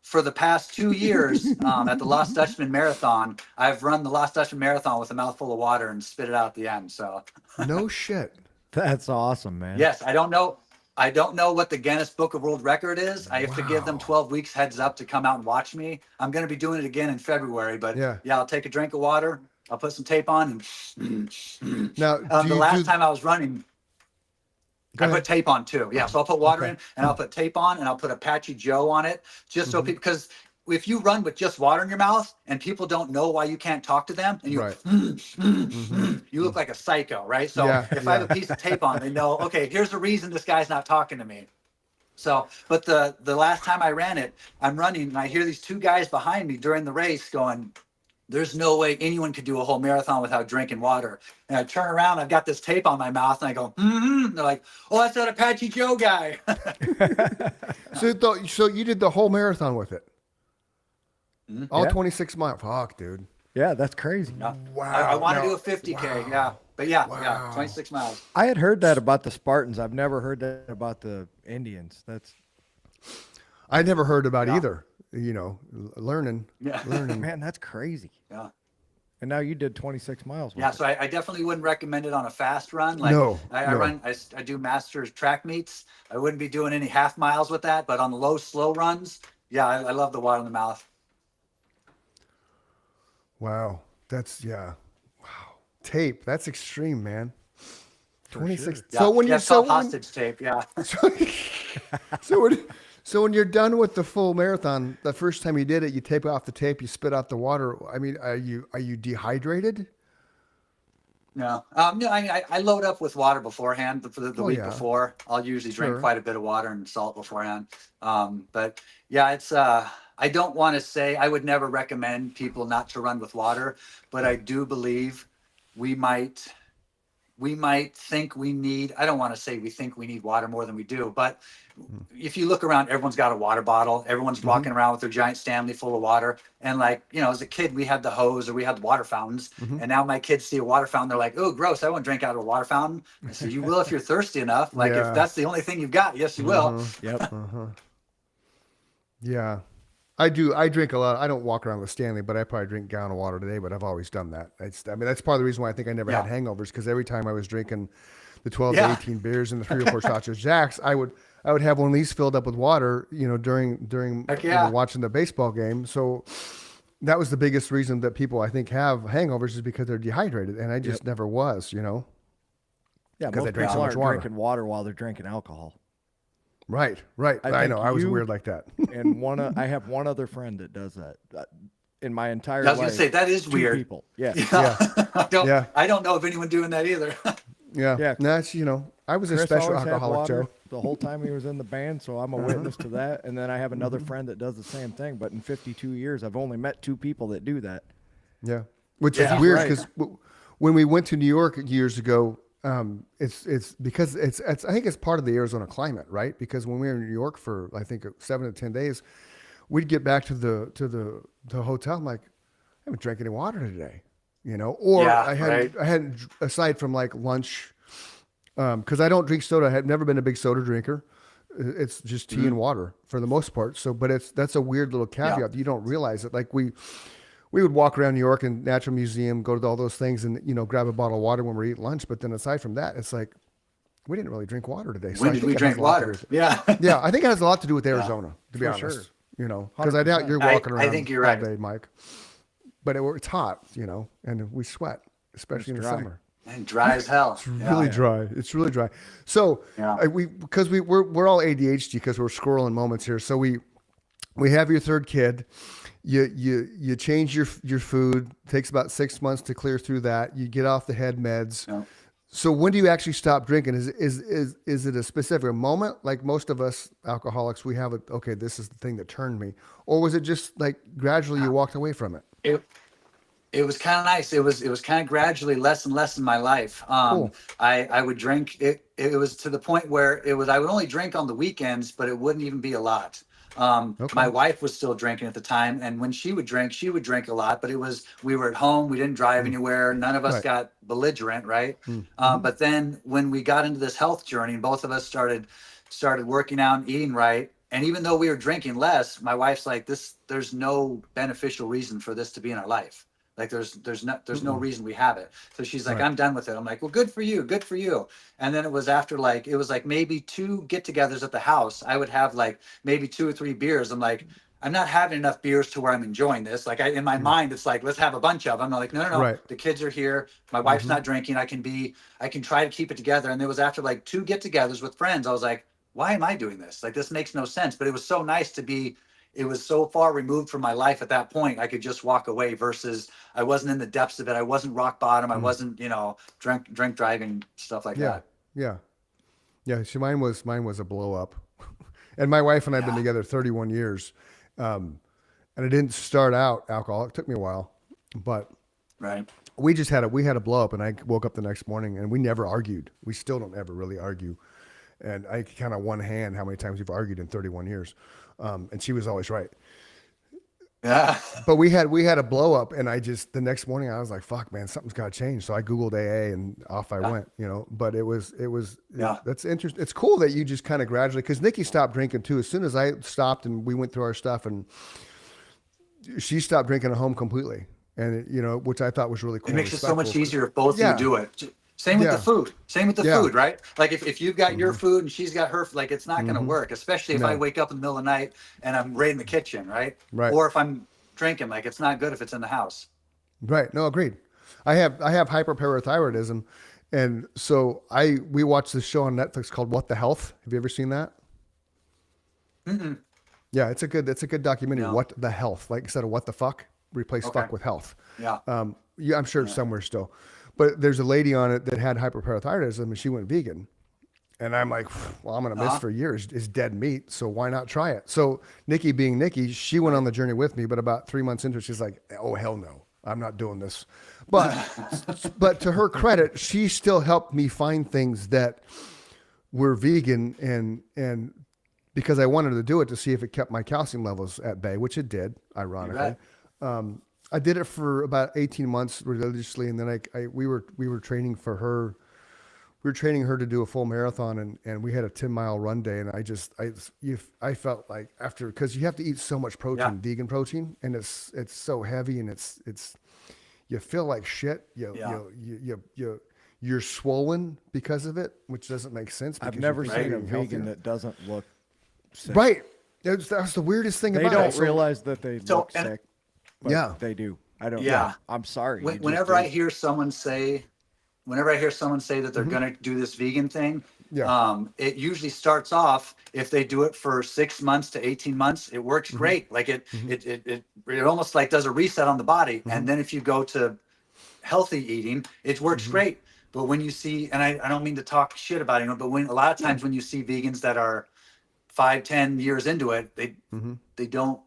for the past 2 years at the Lost Dutchman Marathon, I've run the Lost Dutchman Marathon with a mouthful of water and spit it out at the end. So No shit. That's awesome, man. yes, I don't know what the Guinness Book of World Record is. I have to give them Wow. 12 weeks heads up to come out and watch me. I'm going to be doing it again in February, but Yeah. I'll take a drink of water. I'll put some tape on and Now, the last time I was running, Go I ahead. put tape on too. Yeah, so I'll put water Okay. in and I'll put tape on and I'll put Apache Joe on it just so people, because if you run with just water in your mouth and people don't know why you can't talk to them and you Right. you look like a psycho, right? So Yeah, if I have yeah. a piece of tape on, they know, okay, here's the reason this guy's not talking to me. So, but the last time I ran it, I'm running and I hear these two guys behind me during the race going, there's no way anyone could do a whole marathon without drinking water. And I turn around, I've got this tape on my mouth and I go, And they're like, oh, that's that Apache Joe guy. So you did the whole marathon with it? All Yeah. 26 miles. Fuck, dude. Yeah, that's crazy. No, Wow. I want to Now- do a 50K. wow. Yeah. But yeah, Wow. 26 miles. I had heard that about the Spartans. I've never heard that about the Indians. That's I never heard about Yeah. either. You know, learning. Yeah. man, that's crazy. Yeah. And now you did 26 miles. With Yeah. it. So I definitely wouldn't recommend it on a fast run. Like No, I no. run, I do masters track meets. I wouldn't be doing any half miles with that, but on the low, slow runs, yeah, I love the water in the mouth. Wow. Wow. Tape. That's extreme, man. 26. Yeah. So when yeah, you're it's called hostage tape. Yeah. so when you're done with the full marathon, the first time you did it, you tape off the tape, you spit out the water. I mean, are you dehydrated? No, no, I load up with water beforehand for the Oh, week yeah. before. I'll usually drink Sure. quite a bit of water and salt beforehand. But yeah, it's, I don't want to say, I would never recommend people not to run with water, but I do believe we might, we might think we need, I don't want to say we think we need water more than we do, but if you look around, everyone's got a water bottle. Everyone's walking around with their giant Stanley full of water. And like, you know, as a kid, we had the hose or we had the water fountains. And now my kids see a water fountain. They're like, oh, gross. I won't drink out of a water fountain. I said, you will if you're thirsty enough. Like Yeah. if that's the only thing you've got, yes, you will. Yep. Yeah. I do. I drink a lot. I don't walk around with Stanley, but I probably drink a gallon of water today, but I've always done that. I mean, that's part of the reason why I think I never had Yeah. hangovers, because every time I was drinking the 12 Yeah. to 18 beers and the 3 or 4 shots of Jacks, I would have one of these filled up with water, you know, during Heck you know, yeah. watching the baseball game. So that was the biggest reason that people, I think, have hangovers, is because they're dehydrated. And I just never was, you know? Yeah, 'Cause I most drink so people much aren't water. drinking water while they're drinking alcohol. Right. I think know. I was you- weird like that. And I have one other friend that does that. In my entire I was life, gonna say that is 2 weird. people. Yeah. Yeah. I don't know of anyone doing that either. Yeah. Yeah. That's, you know, I was a Chris special always had alcoholic, water Joe. the whole time he was in the band, so I'm a witness to that. And then I have another friend that does the same thing. But in 52 years, I've only met 2 people that do that. Yeah, which Yeah. is weird Right. because when we went to New York years ago, it's because it's I think it's part of the Arizona climate, right? Because when we were in New York for I think 7 to 10 days, we'd get back to the hotel. I'm like, I haven't drank any water today, you know, or Yeah, I hadn't aside from like lunch, because I don't drink soda. I have never been a big soda drinker. It's just tea and water for the most part. So, but that's a weird little caveat. You don't realize it. Like we would walk around New York and Natural Museum, go to all those things, and you know, grab a bottle of water when we're eating lunch. But then aside from that, it's like we didn't really drink water today. So When I did think we it has drink a lot to do water? with it. Yeah. Yeah, I think it has a lot to do with Arizona, to be for honest. sure. You know, because I doubt you're 100%. walking I around think you're all right. day, Mike. But it's hot, you know, and we sweat, especially in the dry. summer. And dry as hell. It's really dry. It's really dry. So Yeah. we're all ADHD because we're squirreling moments here. So we have your third kid. You change your food. Takes about 6 months to clear through that. You get off the head meds. Yeah. So when do you actually stop drinking? Is it a specific moment? Like most of us alcoholics, we have okay, this is the thing that turned me, or was it just like gradually you walked away from it? It was kind of nice. It was kind of gradually less and less in my life. Cool. I would drink it. It was to the point where I would only drink on the weekends, but it wouldn't even be a lot. My wife was still drinking at the time, and when she would drink a lot, but we were at home, we didn't drive anywhere, none of us Right. got belligerent, right? But then when we got into this health journey, and both of us started working out and eating right, and even though we were drinking less, my wife's like, there's no beneficial reason for this to be in our life. Like there's no reason we have it. So she's like, Right. I'm done with it. I'm like, well, good for you. And then it was like maybe 2 get-togethers at the house. I would have like maybe 2 or 3 beers. I'm like, I'm not having enough beers to where I'm enjoying this. Like in my mind, it's like, let's have a bunch of them. I'm like, no. Right. The kids are here. My wife's not drinking. I can try to keep it together. And it was after like 2 get-togethers with friends. I was like, why am I doing this? Like, this makes no sense. But it was so nice to be. It was so far removed from my life at that point. I could just walk away versus I wasn't in the depths of it. I wasn't rock bottom. I wasn't, drink driving, stuff like Yeah, that. yeah. See, mine was a blow up, and my wife and I've been together 31 years, and it didn't start out alcohol. It took me a while, but Right. we had a blow up, and I woke up the next morning, and we never argued. We still don't ever really argue, and I can count on one hand how many times we've argued in 31 years, and she was always right. Yeah. But we had a blow up, and the next morning I was like, "Fuck, man, something's got to change." So I Googled AA, and off I went. You know, but that's interesting. It's cool that you just kind of gradually, because Nikki stopped drinking too. As soon as I stopped, and we went through our stuff, and she stopped drinking at home completely, and which I thought was really cool. It makes it so much respectful. easier if both Yeah. of you do it. Same with Yeah. the food. Same with the Yeah. food, right? Like if you've got your food and she's got her, like it's not going to work, especially if No. I wake up in the middle of the night and I'm right in the kitchen, right? Right. Or if I'm drinking, like it's not good if it's in the house. Right. No, agreed. I have hyperparathyroidism, and so we watched this show on Netflix called What the Health. Have you ever seen that? Mm-mm. Yeah, it's a good documentary. No. What the Health, like instead of what the fuck. replace Okay. fuck with health. Yeah. Yeah, I'm sure it's somewhere still, but there's a lady on it that had hyperparathyroidism and she went vegan. And I'm like, well, I'm going to miss for years is dead meat. So why not try it? So Nikki being Nikki, she went on the journey with me, but about 3 months into it, she's like, oh, hell no, I'm not doing this. But to her credit, she still helped me find things that were vegan and because I wanted to do it to see if it kept my calcium levels at bay, which it did, ironically. I did it for about 18 months religiously. And then we were training for her. We were training her to do a full marathon and we had a 10-mile run day. And I felt like after, cause you have to eat so much protein, vegan protein, and it's so heavy and you feel like shit. You're swollen because of it, which doesn't make sense. I've because never you're seen a eating vegan healthier. that doesn't look sick. Right. That's the weirdest thing They about it. don't realize that they look and- sick. But Yeah. they do. I don't. Yeah. I'm sorry. you just Whenever do. I hear someone say that they're going to do this vegan thing, it usually starts off, if they do it for 6 months to 18 months, it works great. Like it almost like does a reset on the body. And then if you go to healthy eating, it works great. But when you see, and I don't mean to talk shit about it, but when a lot of times when you see vegans that are 5-10 years into it, they don't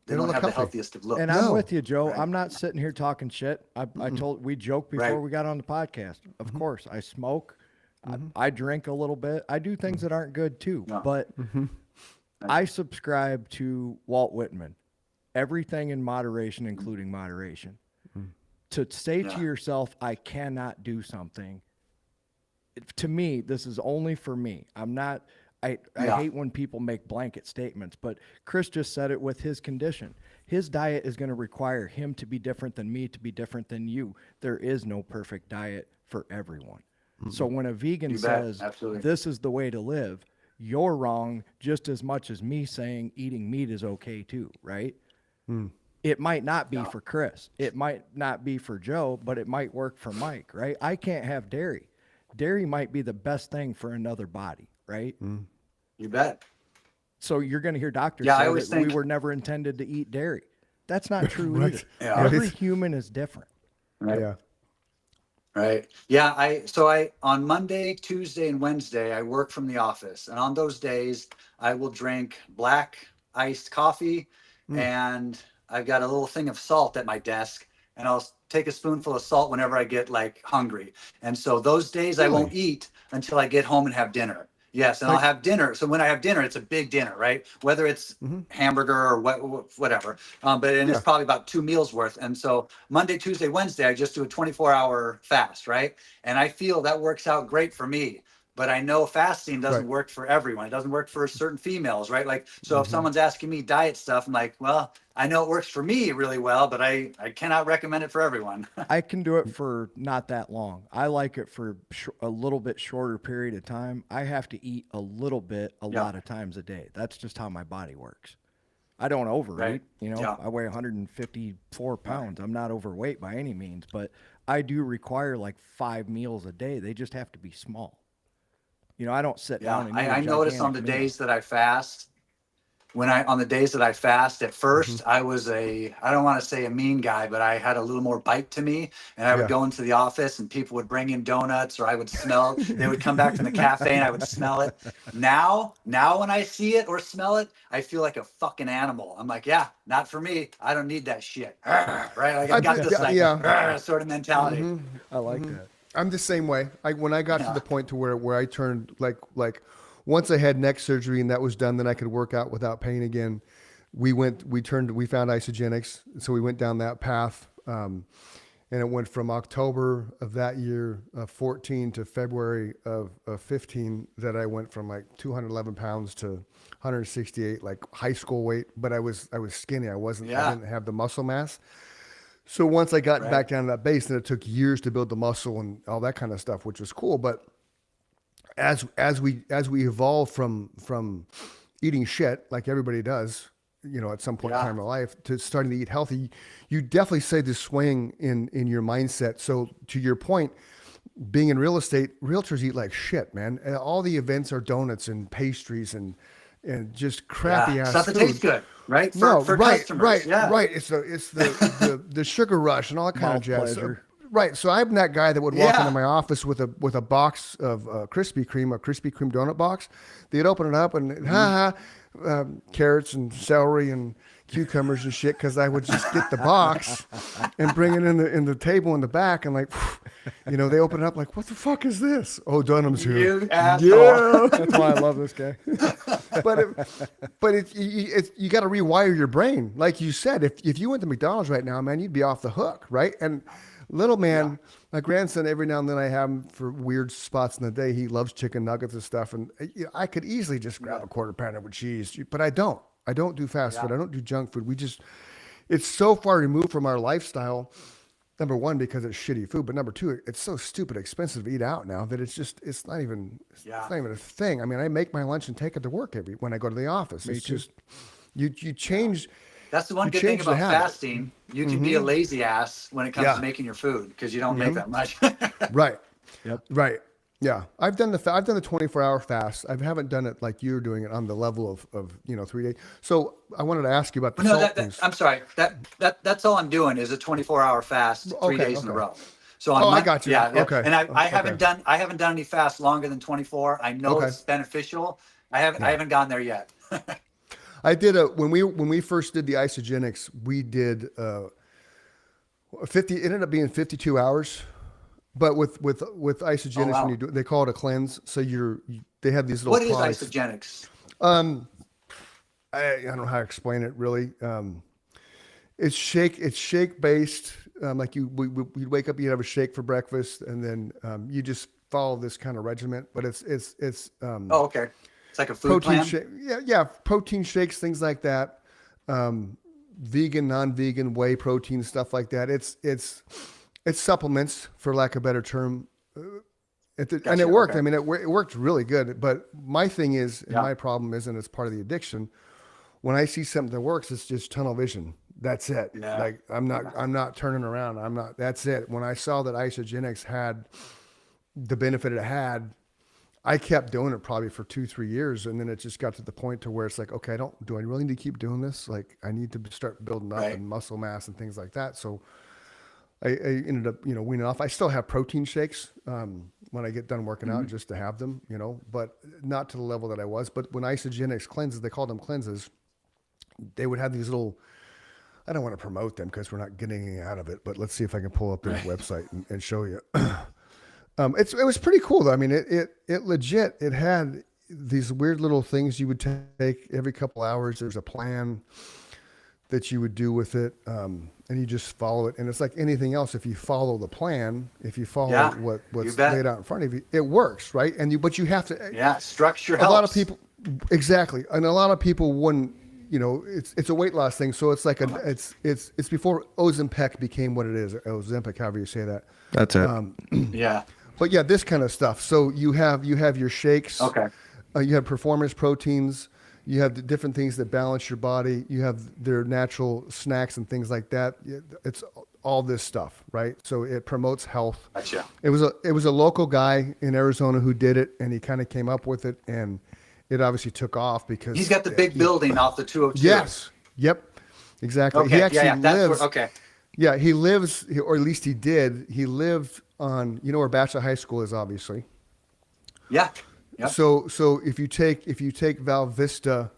look have the healthy. healthiest of looks. And No. I'm with you, Joe. I'm not sitting here talking shit. We joked before Right. we got on the podcast. Of course, I smoke. I drink a little bit. I do things that aren't good too. Yeah. But I subscribe to Walt Whitman. Everything in moderation, including moderation. To say to yourself, I cannot do something. To me, this is only for me. I'm not. I hate when people make blanket statements, but Chris just said it with his condition. His diet is going to require him to be different than me, to be different than you. There is no perfect diet for everyone. So when a vegan You bet. says, Absolutely. this is the way to live, you're wrong just as much as me saying eating meat is okay too, right? It might not be for Chris. It might not be for Joe, but it might work for Mike, right? I can't have dairy. Dairy might be the best thing for another body, right? You bet. So you're going to hear doctors Yeah, I say always that we think- were never intended to eat dairy. That's not true Right. either. Yeah. Every human is different. Right. Yeah. Right. Yeah. I on Monday, Tuesday, and Wednesday, I work from the office. And on those days, I will drink black iced coffee and I've got a little thing of salt at my desk. And I'll take a spoonful of salt whenever I get like hungry. And so those days I won't eat until I get home and have dinner. Yes, and I'll have dinner. So when I have dinner, it's a big dinner, right? Whether it's hamburger or whatever. It's probably about 2 meals worth. And so Monday, Tuesday, Wednesday, I just do a 24-hour fast, right? And I feel that works out great for me. But I know fasting doesn't work for everyone. It doesn't work for certain females, right? Like, so if someone's asking me diet stuff, I'm like, well, I know it works for me really well, but I cannot recommend it for everyone. I can do it for not that long. I like it for a little bit shorter period of time. I have to eat a little bit a lot of times a day. That's just how my body works. I don't overeat, Right. I weigh 154 pounds. I'm not overweight by any means, but I do require like 5 meals a day. They just have to be small. I don't sit down and eat I a notice on the gigantic meal. days that I fast, on the days that I fast, at first I was I don't want to say a mean guy, but I had a little more bite to me. And I would go into the office and people would bring in donuts or I would smell, they would come back from the cafe and I would smell it. Now when I see it or smell it, I feel like a fucking animal. I'm like, yeah, not for me. I don't need that shit. Right? Like I got this sort of mentality. I like that. I'm the same way. When I got to the point to where I turned like once I had neck surgery and that was done, then I could work out without pain again. We found Isogenics. So we went down that path. And it went from October of that year, 14 to February of 15 that I went from like 211 pounds to 168, like high school weight, but I was skinny. I didn't have the muscle mass. So once I got back down to that base, then it took years to build the muscle and all that kind of stuff, which was cool. But as we evolve from eating shit like everybody does, at some point in time in life, to starting to eat healthy, you definitely see this swing in your mindset. So to your point, being in real estate, realtors eat like shit, man. All the events are donuts and pastries and and just crappy ass stuff that food. tastes good, right? For right, customers. right, Yeah. right. It's the sugar rush and all that kind Mouth of jazz. pleasure. Right. So I'm that guy that would walk Yeah. into my office with a box of Krispy Kreme, a Krispy Kreme donut box. They'd open it up and carrots and celery and cucumbers and shit, because I would just get the box and bring it in the table in the back, and like, you know, they open it up like, what the fuck is this? Oh, Dunham's here. You asshole. Yeah. That's why I love this guy. but you got to rewire your brain, like you said. If you went to McDonald's right now, man, you'd be off the hook, right? And little man, my grandson, every now and then I have him for weird spots in the day. He loves chicken nuggets and stuff, and I could easily just grab a quarter pounder with cheese, but I don't. I don't do fast food. I don't do junk food. It's so far removed from our lifestyle. Number one, because it's shitty food, but number two, it's so stupid expensive to eat out now that it's not even a thing. I mean, I make my lunch and take it to work when I go to the office. It's just you change. That's the one You good thing change the about habit. fasting. You can be a lazy ass when it comes to making your food, because you don't make that much. Right. Yep. Right. Yeah. I've done the 24-hour fast. I haven't done it like you're doing it on the level of 3 days. So I wanted to ask you about the No, salt things. I'm sorry. That's all I'm doing is a 24-hour fast, 3 days in a row. So on I got you. Yeah. Okay. And I haven't done any fast longer than 24. I know it's beneficial. I haven't gone there yet. I did when we first did the isogenics, we did 50. It ended up being 52 hours, but with isogenics, wow. when you do, they call it a cleanse. So they have these little. What is products. isogenics? I don't know how to explain it really. It's shake based. Like you'd wake up, you'd have a shake for breakfast, and then you just follow this kind of regiment. But it's Oh, okay. It's like a food protein plan. shake. Yeah, protein shakes, things like that. Vegan, non-vegan, whey protein, stuff like that. It's supplements, for lack of a better term. And it worked. Okay. I mean, it worked really good. But my thing is, and my problem is, and it's part of the addiction, when I see something that works, it's just tunnel vision. That's it. Yeah. Like I'm not turning around. That's it. When I saw that isogenics had the benefit it had, I kept doing it probably for 2-3 years. And then it just got to the point to where it's like, okay, do I really need to keep doing this? Like I need to start building up and muscle mass and things like that. So I ended up, weaning off. I still have protein shakes when I get done working out, just to have them, but not to the level that I was. But when isogenics cleanses, they call them cleanses, they would have these little, I don't want to promote them because we're not getting anything out of it, but let's see if I can pull up their website and show you. It was pretty cool though. I mean, it legit, it had these weird little things you would take every couple hours. There's a plan that you would do with it. And you just follow it. And it's like anything else. If you follow the plan, if you follow what's laid out in front of you, it works. Right. But you have to, structure a helps. lot of people, exactly. And a lot of people wouldn't, it's a weight loss thing. So it's like it's before Ozempic became what it is. Ozempic, however you say that. That's it. Yeah. But yeah, this kind of stuff. So you have your shakes. Okay. You have performance proteins. You have the different things that balance your body. You have their natural snacks and things like that. It's all this stuff, right? So it promotes health. Gotcha. It was a local guy in Arizona who did it, and he kind of came up with it, and it obviously took off because He's got the big building off the 202. Yes. Yep. Exactly. Okay. He actually lives. Okay. Yeah, he lives, or at least he did. He lived on, where Bachelor High School is, obviously. Yeah. Yep. So if you take Val Vista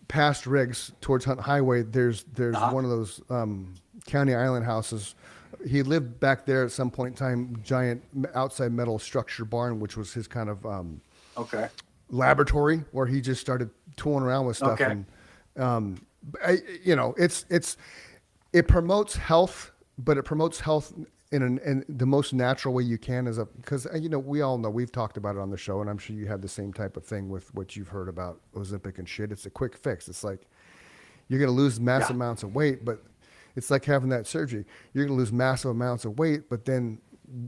past Riggs towards Hunt Highway, there's one of those county island houses. He lived back there at some point in time, giant outside metal structure barn, which was his kind of Okay. laboratory where he just started tooling around with stuff. Okay. And it promotes health, but it promotes health in the most natural way you can, because we all know, we've talked about it on the show, and I'm sure you have the same type of thing with what you've heard about Ozempic and shit. It's a quick fix. It's like you're going to lose massive amounts of weight, but it's like having that surgery. You're going to lose massive amounts of weight, but then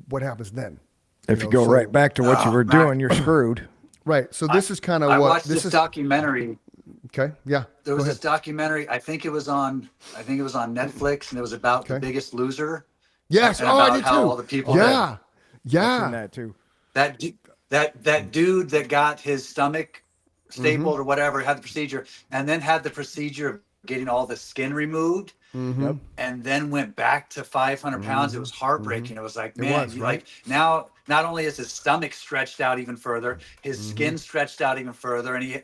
what happens then? If you go right back to what you were doing, you're screwed. Right. So this is kind of I what watched this Okay. documentary. Yeah. There was Go this documentary. I think it was on Netflix, and it was about The Okay. Biggest Loser. Yes. And Oh, I about did how too. all the people Yeah. I've seen Yeah. that too. that dude that got his stomach stapled or whatever, had the procedure, and then had the procedure of getting all the skin removed. Yep. And then went back to 500 pounds. It was heartbreaking. It was like, man, was, you right? like now, not only is his stomach stretched out even further, his skin stretched out even further. And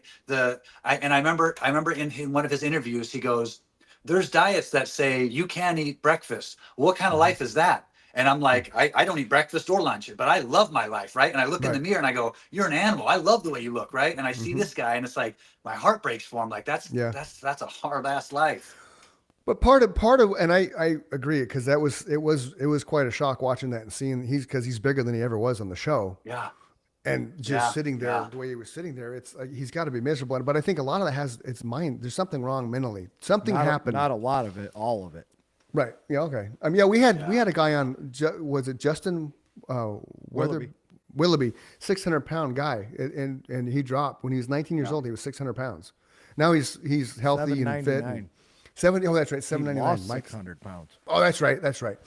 I remember in one of his interviews, he goes, there's diets that say you can't eat breakfast. What kind of life is that? And I'm like, I don't eat breakfast or lunch, but I love my life, right? And I look in the mirror and I go, you're an animal. I love the way you look, right? And I see this guy and it's like, my heart breaks for him. Like that's a hard ass life. But part of, and I agree, because it was quite a shock watching that and seeing because he's bigger than he ever was on the show. Yeah. And just sitting there, the way he was sitting there, it's like, he's got to be miserable. But I think a lot of that it's mind. There's something wrong mentally. Something happened. Not a lot of it, all of it. Right. Yeah. Okay. Yeah, we had a guy on. Was it Justin Willoughby, 600-pound guy, and he dropped when he was 19 years old. He was 600 pounds. Now he's healthy and fit. 70. Oh, that's right. 799. 600 pounds. Oh, that's right. That's right.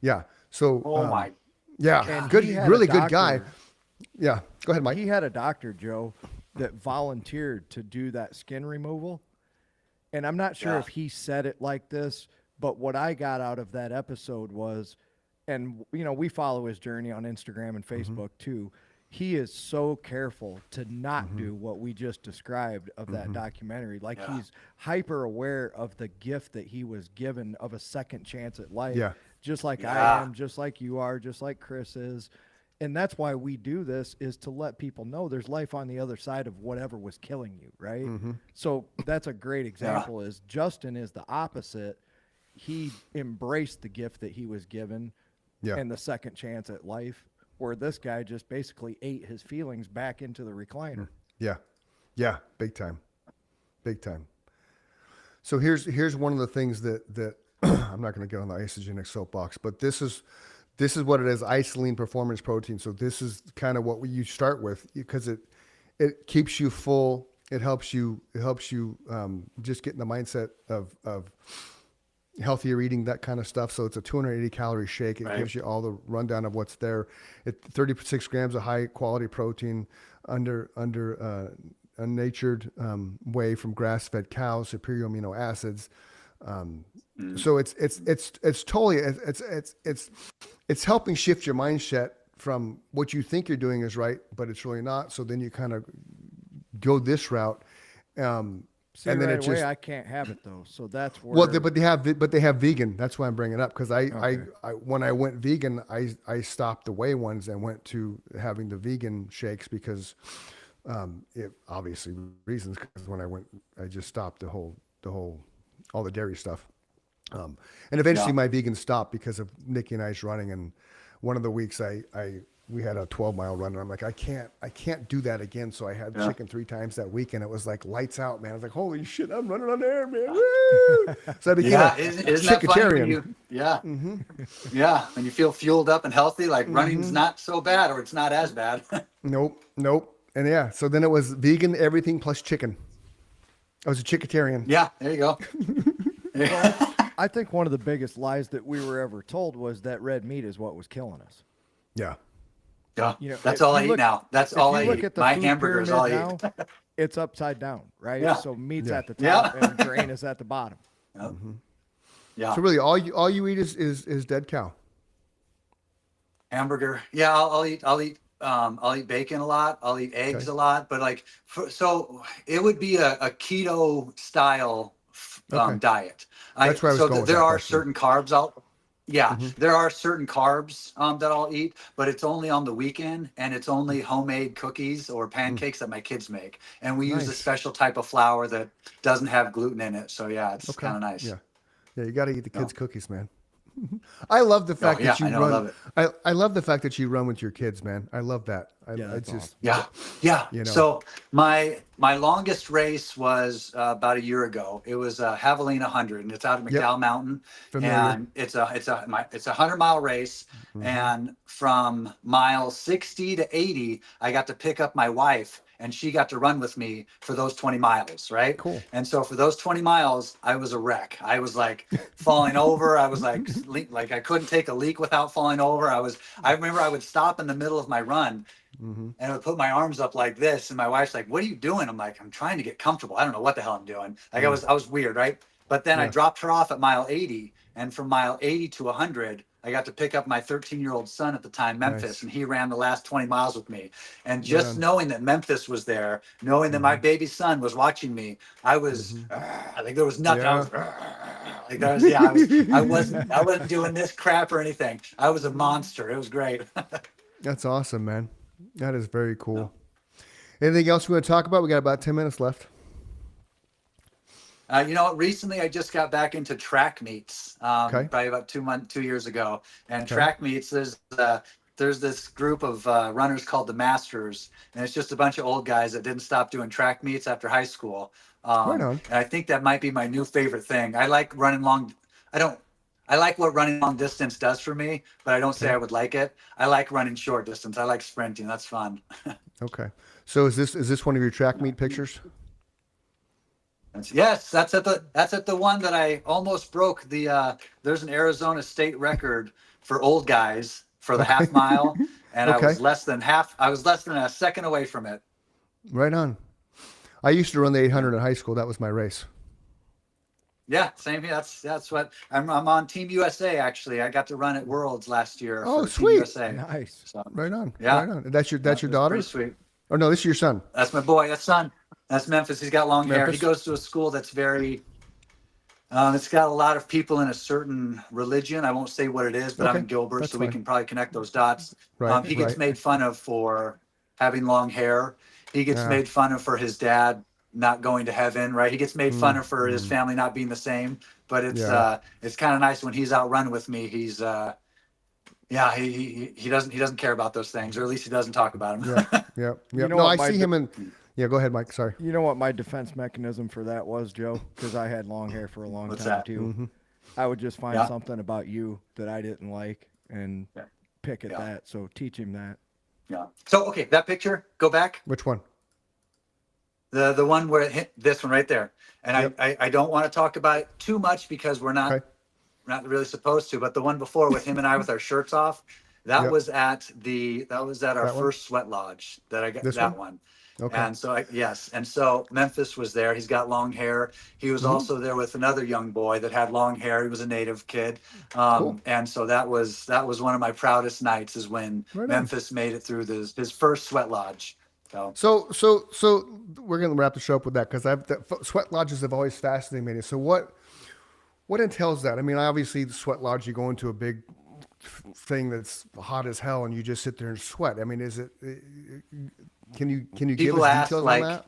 Yeah. So. My. Yeah. And Good. he had Really a good guy. doctor. Yeah. Go ahead, Mike. He had a doctor, Joe, that volunteered to do that skin removal. And I'm not sure if he said it like this, but what I got out of that episode was, and we follow his journey on Instagram and Facebook too. He is so careful to not do what we just described of that documentary. Like he's hyper aware of the gift that he was given of a second chance at life. Yeah. Just like I am, just like you are, just like Chris is. And that's why we do this, is to let people know there's life on the other side of whatever was killing you, right? So that's a great example. Is Justin is the opposite. He embraced the gift that he was given and the second chance at life, where this guy just basically ate his feelings back into the recliner. Yeah. Yeah. Big time. Big time. So here's one of the things that I'm not going to get on the isogenic soapbox, but this is what it is: isolene performance protein. So this is kind of what you start with, because it keeps you full. It helps you just get in the mindset of healthier eating, that kind of stuff. So it's a 280 calorie shake. It gives you all the rundown of what's there. 36 grams of high quality protein under unnatured whey from grass-fed cows, superior amino acids. So it's totally, it's helping shift your mindset from what you think you're doing is right, but it's really not. So then you kind of go this route. See, and then right it away, just, I can't have it though. So that's where. well, but they have vegan. That's why I'm bringing it up. Cause I when I went vegan, I stopped the whey ones and went to having the vegan shakes because, it obviously reasons. Cause when I just stopped all the dairy stuff. And eventually my vegan stopped because of Nikki and I's running. And one of the weeks we had a 12-mile run, and I'm like, I can't do that again. So I had chicken 3 times that week, and it was like lights out, man. I was like, holy shit, I'm running on air, man. Woo! So I became a isn't that funny when you, when you feel fueled up and healthy, like running's not so bad, or it's not as bad. Nope. And so then it was vegan everything plus chicken. I was a chicketarian. Yeah, there you go. I think one of the biggest lies that we were ever told was that red meat is what was killing us. Yeah. Yeah, that's all I eat now. That's all I eat. My hamburger is all I eat. It's upside down, right? Yeah. So meat's at the top and grain is at the bottom. Yeah. So really, all you eat is dead cow. Hamburger. Yeah, I'll eat bacon a lot. I'll eat eggs a lot. But so it would be a keto style diet. That's where I was going with there that are question. certain carbs there are certain carbs that I'll eat, but it's only on the weekend, and it's only homemade cookies or pancakes that my kids make. And we use a special type of flour that doesn't have gluten in it. So yeah, it's kind of nice. Yeah, you got to eat the kids' cookies, man. I love the fact that you run. I love it. I love the fact that you run with your kids, man. I love that. That's awesome. Yeah. So my longest race was about a year ago. It was Javelina 100, and it's out of McDowell Mountain. Familiar. And it's a 100-mile race. And from mile 60 to 80, I got to pick up my wife and she got to run with me for those 20 miles, right? Cool. And so for those 20 miles, I was a wreck. I was like falling over. I was like I couldn't take a leak without falling over. I remember I would stop in the middle of my run and I would put my arms up like this, and my wife's like, "What are you doing?" I'm like, "I'm trying to get comfortable. I don't know what the hell I'm doing." Like I was weird, right? But then I dropped her off at mile 80, and from mile 80 to 100, I got to pick up my 13-year-old son at the time, Memphis, Nice. and he ran the last 20 miles with me. And just knowing that Memphis was there, knowing that my baby son was watching me, I was like, there was nothing. I was like, that was, I wasn't doing this crap or anything. I was a monster. It was great. That's awesome, man. That is very cool. Anything else we want to talk about? We got about 10 minutes left. You know, recently I just got back into track meets, probably about 2 years ago. And track meets, there's this group of runners called the Masters, and it's just a bunch of old guys that didn't stop doing track meets after high school. Right on. And I think that might be my new favorite thing. I like running long. I like what running long distance does for me, but I don't say I would like it. I like running short distance. I like sprinting. That's fun. Okay. So is this one of your track meet pictures? Yes, that's at the one that I almost broke the there's an Arizona state record for old guys for the half mile, and I was less than a second away from it. Right on. I used to run the 800 in high school. That was my race. Yeah, same here. That's what I'm on Team USA actually. I got to run at Worlds last year. Oh, for sweet. Team USA. Nice. So, Right on. Yeah. Right on. That's your it was daughter? pretty sweet. Oh no, this is your son. That's my boy. That's son. That's Memphis. He's got long hair. Memphis? He goes to a school that's very. It's got a lot of people in a certain religion. I won't say what it is, but I'm Okay, in Gilbert, that's so we fine. can probably connect those dots. Right, He gets right. made fun of for having long hair. He gets Yeah. made fun of for his dad not going to heaven, right? He gets made fun of for his family not being the same. But it's kind of nice when he's out running with me. He's he doesn't care about those things, or at least he doesn't talk about them. Yeah. You know No, what, I see him in. Yeah, go ahead, Mike. Sorry. You know what my defense mechanism for that was, Joe? Because I had long hair for a long What's time that? too. I would just find Yeah. something about you that I didn't like and pick at Yeah. that. So teach him that. Yeah. So okay, that picture. Go back. Which one? The one where it hit this one right there. And I don't want to talk about it too much because we're not really supposed to. But the one before with him and I with our shirts off, that was at our first sweat lodge that I got. This that one? one. Okay. And so and so Memphis was there. He's got long hair. He was also there with another young boy that had long hair. He was a native kid. Cool. And so that was one of my proudest nights is when Right on. Memphis made it through his first sweat lodge. So we're gonna wrap the show up with that because sweat lodges have always fascinated me. So what entails that? I mean, obviously the sweat lodge, you go into a big thing that's hot as hell and you just sit there and sweat. I mean, is it? Can you give People us ask, details like, on that?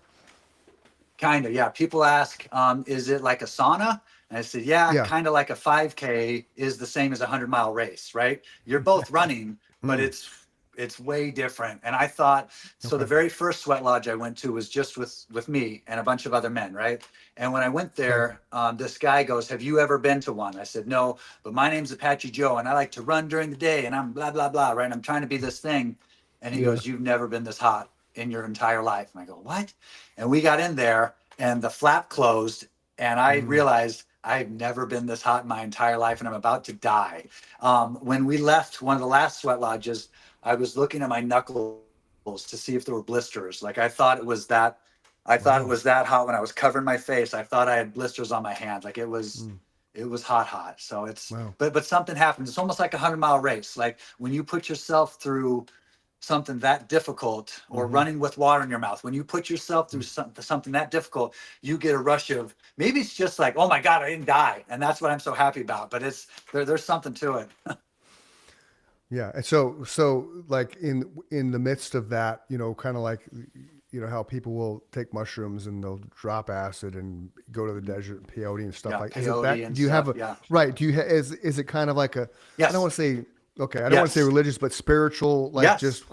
Kind of, yeah. People ask, is it like a sauna? And I said, yeah. Kind of like a 5K is the same as a 100-mile race, right? You're both running, but it's way different. And I thought, so the very first sweat lodge I went to was just with me and a bunch of other men, right? And when I went there, this guy goes, have you ever been to one? I said, no, but my name's Apache Joe and I like to run during the day and I'm blah, blah, blah, right? And I'm trying to be this thing. And he goes, you've never been this hot in your entire life. And I go, what? And we got in there and the flap closed and I realized I've never been this hot in my entire life and I'm about to die. When we left one of the last sweat lodges, I was looking at my knuckles to see if there were blisters. Like I thought it was that hot when I was covering my face. I thought I had blisters on my hands. Like it was hot. So it's, but something happens. It's almost like a 100-mile race. Like when you put yourself through something that difficult or running with water in your mouth, when you put yourself through something that difficult, you get a rush of, maybe it's just like, oh my God, I didn't die. And that's what I'm so happy about, but there's something to it. Yeah. And so like in the midst of that, kind of like, how people will take mushrooms and they'll drop acid and go to the desert and peyote and stuff is it that? Do you have right? Do you is it kind of like a? Yes. I don't want to say okay. I don't want to say religious, but spiritual, like just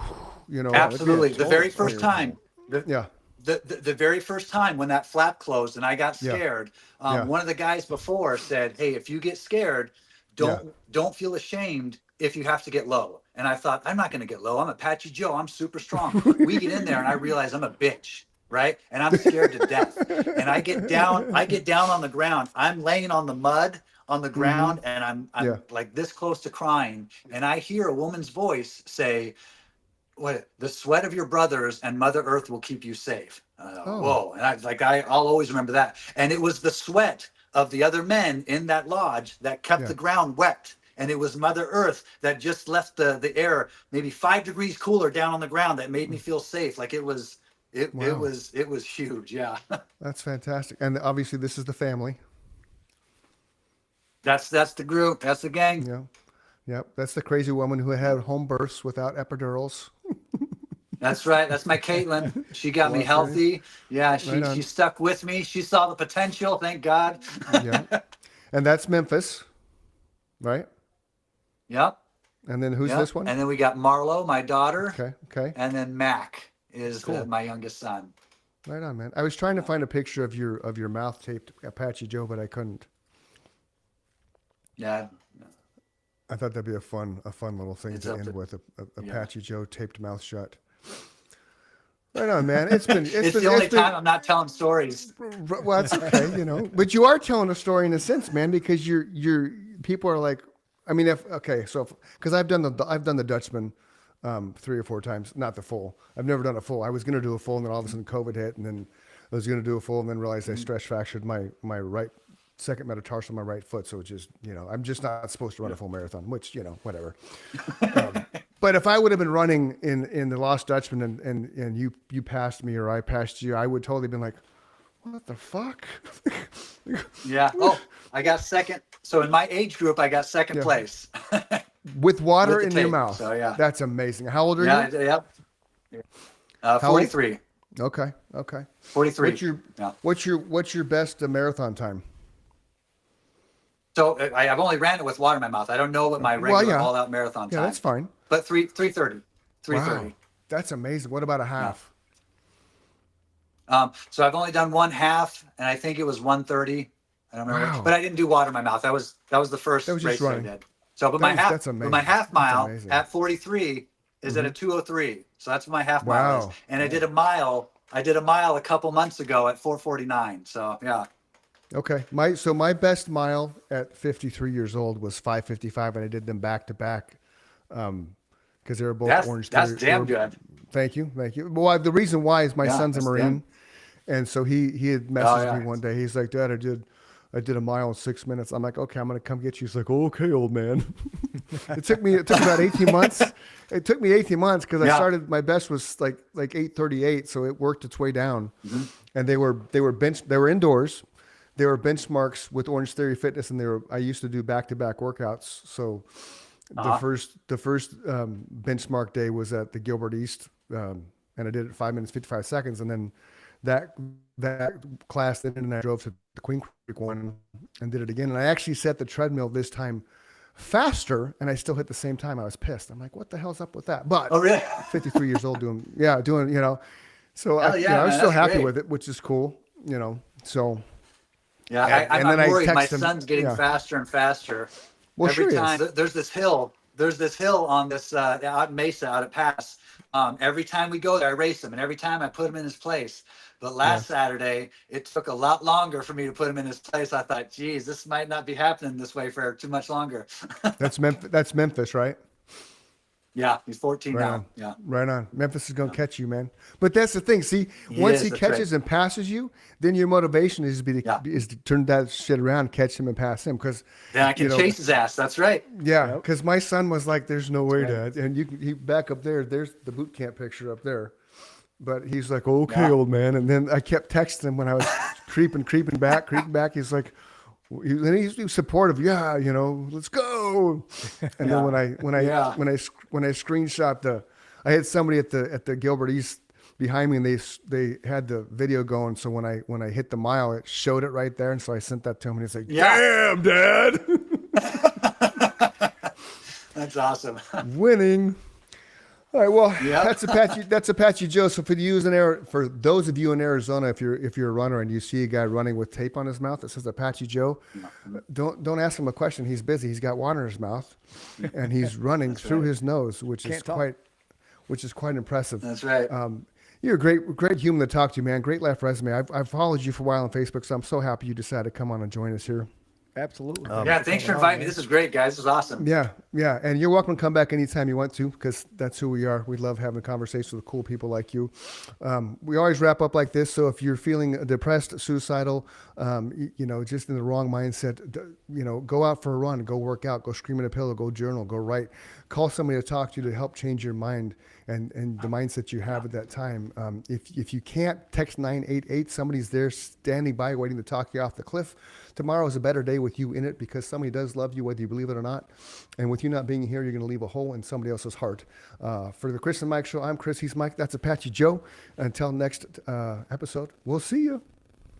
Absolutely. The very first time. Yeah. The very first time when that flap closed and I got scared, one of the guys before said, "Hey, if you get scared, don't feel ashamed. if you have to get low. And I thought, I'm not going to get low. I'm Apache Joe. I'm super strong. We get in there and I realize I'm a bitch, right? And I'm scared to death. And I get down on the ground. I'm laying on the mud on the ground and I'm like this close to crying. And I hear a woman's voice say, "What? The sweat of your brothers and Mother Earth will keep you safe." Whoa. And I'll always remember that. And it was the sweat of the other men in that lodge that kept the ground wet. And it was Mother Earth that just left the air maybe 5 degrees cooler down on the ground that made me feel safe. Like it was huge. Yeah. That's fantastic. And obviously this is the family. That's the group. That's the gang. Yeah. Yep. That's the crazy woman who had home births without epidurals. That's right. That's my Caitlin. She got me healthy. Yeah. She stuck with me. She saw the potential. Thank God. Yeah. And that's Memphis, right? Yep. And then who's this one? And then we got Marlo, my daughter. Okay. And then Mac is my youngest son. Right on, man. I was trying to find a picture of your mouth taped Apache Joe, but I couldn't. Yeah. I thought that'd be a fun little thing to end with, Apache Joe taped mouth shut. Right on, man. It's the only time I'm not telling stories. Well, that's okay, you know. But you are telling a story in a sense, man, because you're people are like, I mean, because I've done the Dutchman 3 or 4 times, not the full. I've never done a full. I was going to do a full, and then all of a sudden COVID hit, and then I was going to do a full, and then realized I stress fractured my right second metatarsal of my right foot. So it's just, you know, I'm just not supposed to run a full marathon, which, you know, whatever. But if I would have been running in the Lost Dutchman and you passed me or I passed you, I would totally been like, what the fuck? Yeah. Oh, I got second. So in my age group, I got second place. With water With in tape, your mouth. So yeah. That's amazing. How old are you? Yep. 43. Okay. 43. What's your best marathon time? So I've only ran it with water in my mouth. I don't know what my regular all-out marathon time. Yeah, that's fine. But 3:30. 3:30. Wow, that's amazing. What about a half? So I've only done one half, and I think it was 1:30. I don't remember, but I didn't do water in my mouth. That was the first race I did. So, but my half mile at 43 is at a 2:03. So that's what my half mile is. And I did a mile. A couple months ago at 4:49. So yeah. Okay. My best mile at 53 years old was 5:55, and I did them back to back, because they were both Orange. That's damn good. Thank you. Well, the reason why is my son's a Marine, and so he had messaged me one day. He's like, "Dad, I did a mile in 6 minutes." I'm like, "Okay, I'm gonna come get you." He's like, "Okay, old man." It took about 18 months. It took me 18 months because I started. My best was like 8:38, so it worked its way down. And they were indoors. They were benchmarks with Orange Theory Fitness, and I used to do back-to-back workouts. So the first benchmark day was at the Gilbert East, and I did it 5 minutes 55 seconds, and then that class ended, and I drove to the Queen Creek one and did it again. And I actually set the treadmill this time faster, and I still hit the same time. I was pissed. I'm like, what the hell's up with that? But 53 years old doing, you know. So I was still happy with it, which is cool, you know. So. Yeah, I'm worried. My son's getting faster and faster. Well, every time there's this hill on this out in Mesa, out at Pass. Every time we go there, I race him, and every time I put him in his place. But last Saturday, it took a lot longer for me to put him in his place. I thought, geez, this might not be happening this way for too much longer. That's Memphis, right? Yeah, he's 14 now. Yeah. Right on. Memphis is going to catch you, man. But that's the thing. See, once he catches and passes you, then your motivation is to turn that shit around, catch him and pass him. Because then I can chase his ass. That's right. Yeah, because my son was like, "There's no way, Dad." And he back up there. There's the boot camp picture up there. But he's like, "Okay, old man." And then I kept texting him when I was creeping back. He's like. He's supportive. Yeah, you know, let's go. And then when I screenshot I had somebody at the Gilbert East behind me, and they had the video going. So when I hit the mile, it showed it right there, and so I sent that to him, and he's like, "Damn, Dad." That's awesome. Winning. All right, well, Yeah. that's Apache Joe. So for those of you in Arizona, if you're a runner and you see a guy running with tape on his mouth that says Apache Joe, don't ask him a question. He's busy. He's got water in his mouth, and he's running through his nose, which is quite impressive. That's right. You're a great human to talk to, man. Great life resume. I've followed you for a while on Facebook, so I'm so happy you decided to come on and join us here. Absolutely. Yeah, thanks for inviting me. This is great, guys. This is awesome. Yeah, and you're welcome to come back anytime you want to, because that's who we are. We love having conversations with cool people like you. We always wrap up like this, so if you're feeling depressed, suicidal, just in the wrong mindset, go out for a run, go work out, go scream in a pillow, go journal, go write, call somebody to talk to you to help change your mind and the mindset you have at that time. If you can't, text 988. Somebody's there standing by waiting to talk you off the cliff. Tomorrow is a better day with you in it, because somebody does love you, whether you believe it or not. And with you not being here, you're going to leave a hole in somebody else's heart. For the Chris and Mike Show, I'm Chris. He's Mike. That's Apache Joe. Until next episode, we'll see you.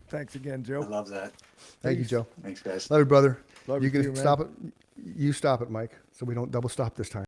Thanks again, I Joe. love that. Thank you, Joe. Thanks, guys. Love you, brother. Love You you can too, man. stop it. You stop it, Mike, so we don't double stop this time.